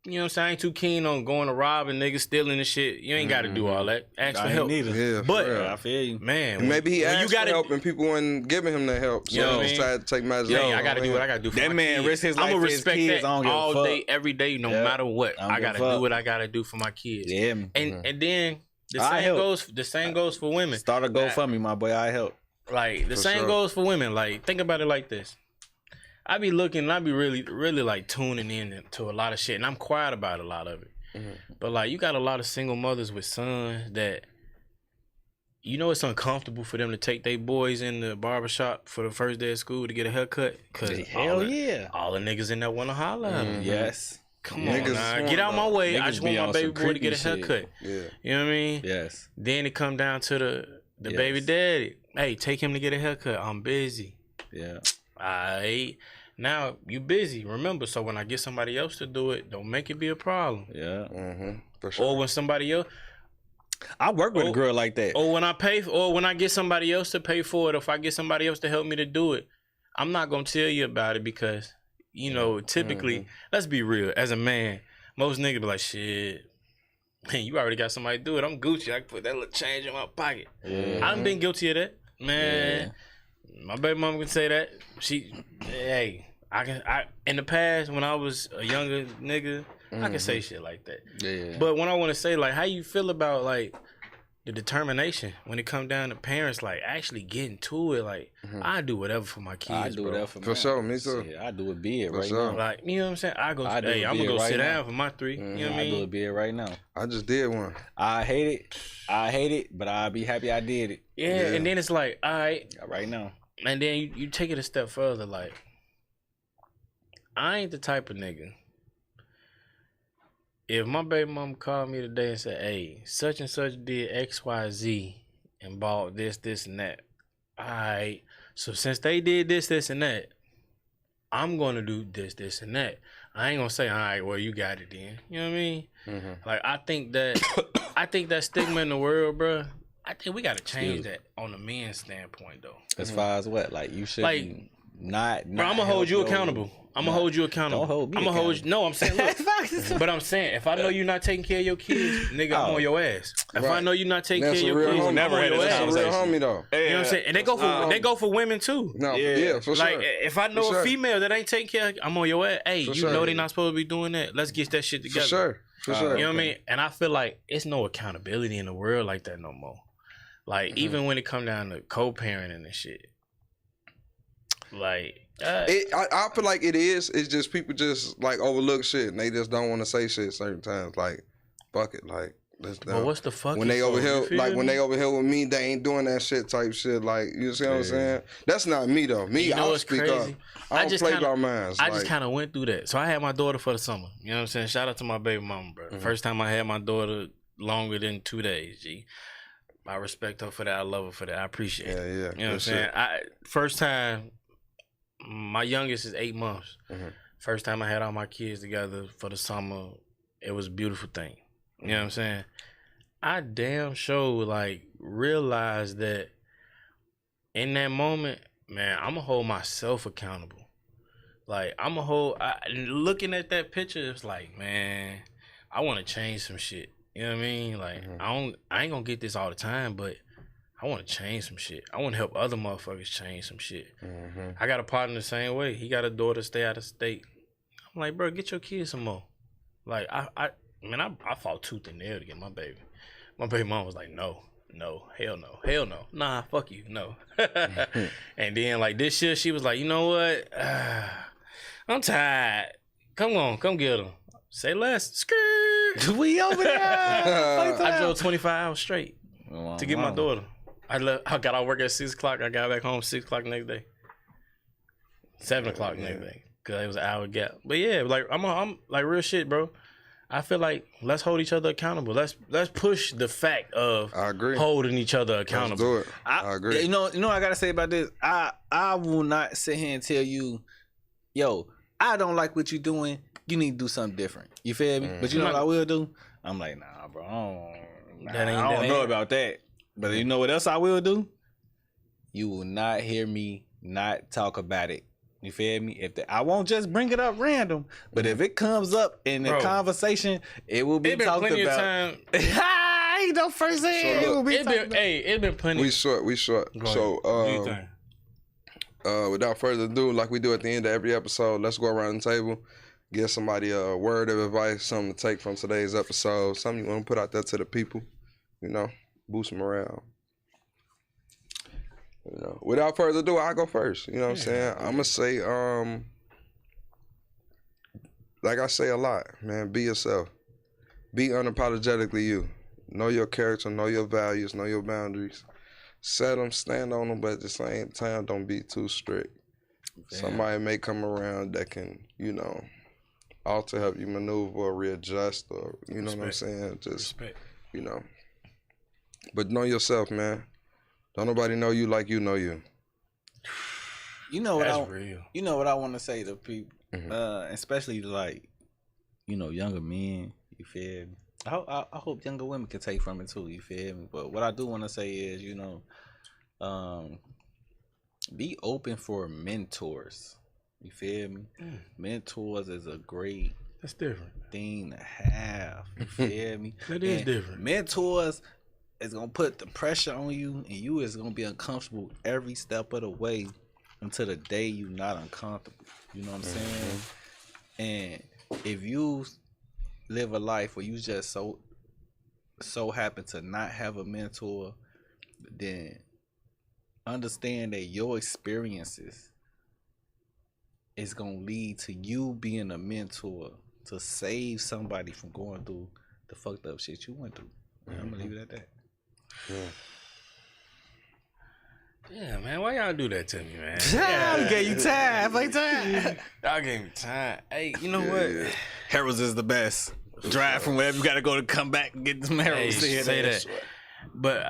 you know what I'm saying? I ain't too keen on going to robbing niggas, stealing and shit. You ain't got to do all that. Ask for I help. ain't neither. Yeah, for But- real. I feel you. Man, And maybe he when asked for help and people weren't giving him the help. So You know he what I mean? decided to take measures. Hey, on I gotta him. do what I gotta do for That my man kids. risked his life I'ma for his respect kids. that I don't give a all fuck. day, every day, no Yeah. matter what. I don't I give a gotta fuck. do what I gotta do for my kids. Yeah. And then the I same help. goes for women. Start a GoFundMe, my boy. I help. Like the For same sure. goes for women. Like think about it like this. I be looking, I be really like tuning in to a lot of shit, and I'm quiet about a lot of it. But like you got a lot of single mothers with sons that, you know, it's uncomfortable for them to take their boys in the barbershop for the first day of school to get a haircut. Cause Hell yeah. all the niggas in there want to holler at 'em. Yes. Come on, Niggas nah. want Get out my that. way. I Niggas just be want my on baby some boy to get a creepy shit. haircut. Yeah. You know what I mean? Yes. Then it come down to the Yes. baby daddy. Hey, take him to get a haircut. I'm busy. Yeah. Alright. Now you busy. Remember, so when I get somebody else to do it, don't make it be a problem. Yeah. For sure. Or when somebody else, I work with a girl like that. or when I pay, or when I get somebody else to pay for it, or if I get somebody else to help me to do it, I'm not gonna tell you about it because, you know, typically, let's be real. As a man, most niggas be like, shit, man, you already got somebody to do it. I'm Gucci. I can put that little change in my pocket. Yeah. I've been guilty of that, man. My baby mama can say that. Hey, I in the past when I was a younger nigga, I can say shit like that. Yeah. But when I want to say like, how you feel about like the determination when it come down to parents like actually getting to it? Like, I do whatever for my kids, I do bro. that for For mine. sure, me too. Shit, I do it big For right sure. now. Like, you know what I'm saying? I go, I do hey, it I'm gonna big go right sit now. down for my 3. You know what I I mean? do it big right now. I just did one. I hate it, but I'll be happy I did it Yeah, and then it's like, all right, right now. and then you take it a step further. Like, I ain't the type of nigga. If my baby mom called me today and said, hey, such and such did XYZ and bought this, and that. All right. So since they did this, and that, I'm going to do this, and that. I ain't going to say, all right, well, you got it then. You know what I mean? Like, I think that stigma in the world, bro, I think we got to change that on the men's standpoint, though. As far as what? Like you should Like, not Bro, I'm gonna hold you accountable. I'm gonna hold you accountable. Don't hold me I'm gonna hold you. No, I'm saying, look. accountable. But I'm saying, if I know you're not taking care of your kids, nigga, I'm Oh. on your ass. If I Right. know you're not taking That's care a of your real kids, homie. I'm Never on had your this That's a ass. real conversation. homie though. You know what I'm saying? And they go for women too. No, Yeah. yeah, for Like sure. if I know For a sure. female that ain't taking care, I'm on your ass. Hey, For you sure. know they not supposed to be doing that. Let's get that shit For together. sure. For sure. You know what I mean? And I feel like it's no accountability in the world like that no more. Like even when it come down to co-parenting and shit. Like I feel like it is. It's just people just like overlook shit and they just don't want to say shit certain times. Like fuck it, like. But what's the fucking when they over for? You here, feel like when me? they over here with me, they ain't doing that shit type shit. Like you see what I'm saying? That's not me though. Me, You know I'll what's speak crazy? up. I don't play by minds. I just kind of went through that. So I had my daughter for the summer. You know what I'm saying? Shout out to my baby mama, bro. Mm-hmm. First time I had my daughter longer than 2 days. G. I respect her for that. I love her for that. I appreciate it. Yeah. You know what I'm That's saying? it. First time, my youngest is 8 months. Mhm. First time I had all my kids together for the summer, it was a beautiful thing. You know what I'm saying? I damn sure like realized that in that moment, man, I'm gonna hold myself accountable. Like I'm gonna looking at that picture, it's like, man, I want to change some shit. You know what I mean? Like I ain't gonna get this all the time, but I want to change some shit. I want to help other motherfuckers change some shit. Mm-hmm. I got a partner the same way. He got a daughter stay out of state. I'm like, bro, get your kids some more. Like I fought tooth and nail to get my baby. My baby mom was like, no, hell no. Nah, fuck you, no. And then like this year, she was like, you know what? I'm tired. Come get him. Say less. Skirt. We over there. I drove 25 hours straight to get my daughter. I got out work at 6 o'clock. I got back home 6 o'clock next day. 7 o'clock next day. Cause it was an hour gap. But yeah, like I'm like real shit, bro. I feel like let's hold each other accountable. Let's push the fact of I agree. holding each other accountable. Let's do it. I agree. You know what I gotta say about this? I will not sit here and tell you, yo, I don't like what you're doing. You need to do something different. You feel me? But you know what I will do? I'm like, nah, bro. I don't know about that. But you know what else I will do? You will not hear me not talk about it. You feel me? I won't just bring it up random, but if it comes up in the conversation, it will be It been talked plenty about. of time. Ain't no first thing. So It will be It talked been, about. hey, it been plenty. We short. Go So ahead. Do you think? without further ado, like we do at the end of every episode, let's go around the table, give somebody a word of advice, something to take from today's episode, something you want to put out there to the people, you know, boost morale. You know, without further ado, I'll go first. You know what I'm saying? I'm gonna say, like I say a lot, man, be yourself. Be unapologetically you. Know your character, know your values, know your boundaries. Set them, stand on them, but at the same time, don't be too strict. Damn. Somebody may come around that can, you know, alter, help you maneuver or readjust or, you know what I'm saying? Just, Respect. you know. But know yourself, man. Don't nobody know you like you know you. You know what That's real. You know what I want to say to people, Mhm. especially like, you know, younger men. You feel me? I hope younger women can take from it too. You feel me? But what I do want to say is, you know, be open for mentors. You feel me? Mentors is a great That's different. thing to have. You feel me? That is And different. Mentors is gonna put the pressure on you, and you is gonna be uncomfortable every step of the way until the day you not uncomfortable. You know what I'm saying? And if you live a life where you just so happen to not have a mentor, then understand that your experiences is gonna lead to you being a mentor to save somebody from going through the fucked up shit you went through. And I'm gonna leave it at that. Yeah, man. Why y'all do that to me, man? I gave you time. Like time. Y'all gave me time. Hey, you know what? Harold's is the best. Drive from wherever you gotta go to come back and get some Hey, Harold's. say that. But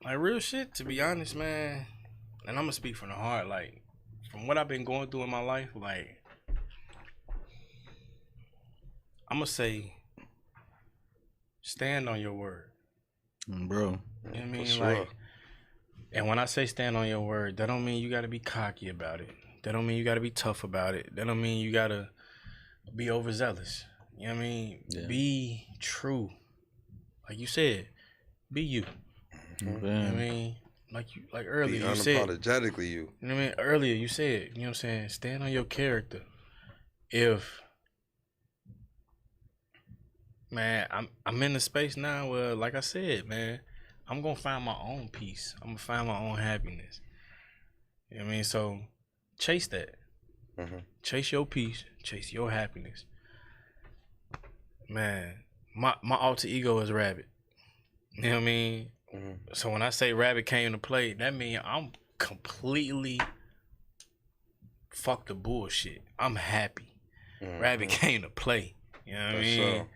like real shit, to be honest, man, and I'm gonna speak from the heart, like, from what I've been going through in my life, like, I'm gonna say, stand on your word. Bro. You know what I mean? sure. Like, and when I say stand on your word, that don't mean you gotta be cocky about it. That don't mean you gotta be tough about it. That don't mean you gotta be overzealous. You know what I mean? Yeah. Be true. Like you said, be you. You know what I mean? Like earlier Be you said. unapologetically you. You know what I mean? Earlier you said, you know what I'm saying? Stand on your character. If man, I'm in the space now where, like I said, man, I'm gonna find my own peace. I'm gonna find my own happiness. You know what I mean? So chase that. Chase your peace. Chase your happiness. Man, my alter ego is Rabbit. You know what I mean? Mm-hmm. So when I say Rabbit came to play, that means I'm completely fuck the bullshit. I'm happy. Mm-hmm. Rabbit came to play. You know what I mean? sure.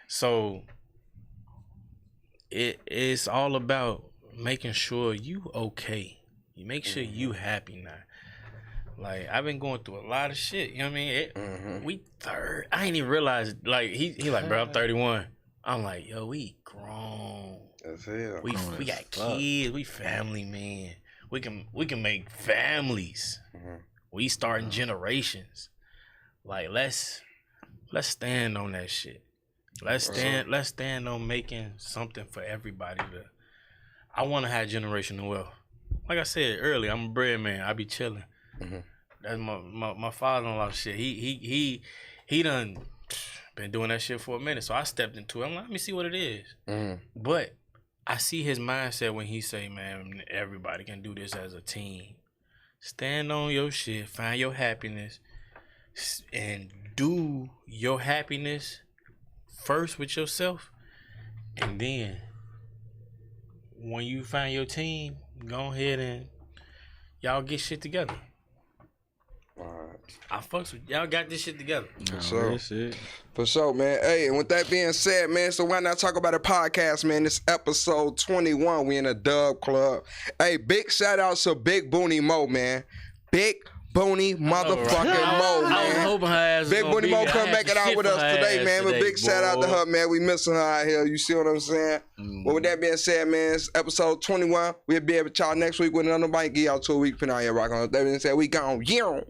So it's all about making sure you okay. You make sure you happy now. Like, I've been going through a lot of shit. You know what I mean? We third. I ain't even realize. Like, he like, bro, I'm 31. I'm like, yo, we grown. That's it. We got kids. We family, man. We can make families. We starting generations. Like, let's stand on that shit. Let's stand on making something for everybody. I want to have generational wealth. Like I said earlier, I'm a bread man. I be chilling. That's my father-in-law shit. He done been doing that shit for a minute. So I stepped into it. I'm like, let me see what it is. But I see his mindset when he say, man, everybody can do this as a team. Stand on your shit. Find your happiness. And do your happiness first with yourself. And then when you find your team, go ahead and y'all get shit together. Alright. I fucks with y'all. Got this shit together. For sure, man. Hey, and with that being said, man, so why not talk about a podcast, man? This episode 21. We in a dub club. Hey, big shout out to Big Booney Mo, man. Big Booney motherfucking Mo, man. I was hoping her ass was Big gonna Booney be Mo here. I come had back some out shit with for us her today, ass man. But today, big shout out to boy. her, man. We missing her out here. You see what I'm saying? Well, with that being said, man, it's episode 21. We'll be able to y'all next week with another mic. Give y'all 2 weeks. Put out here rocking. With that being said, we gone. Yeah.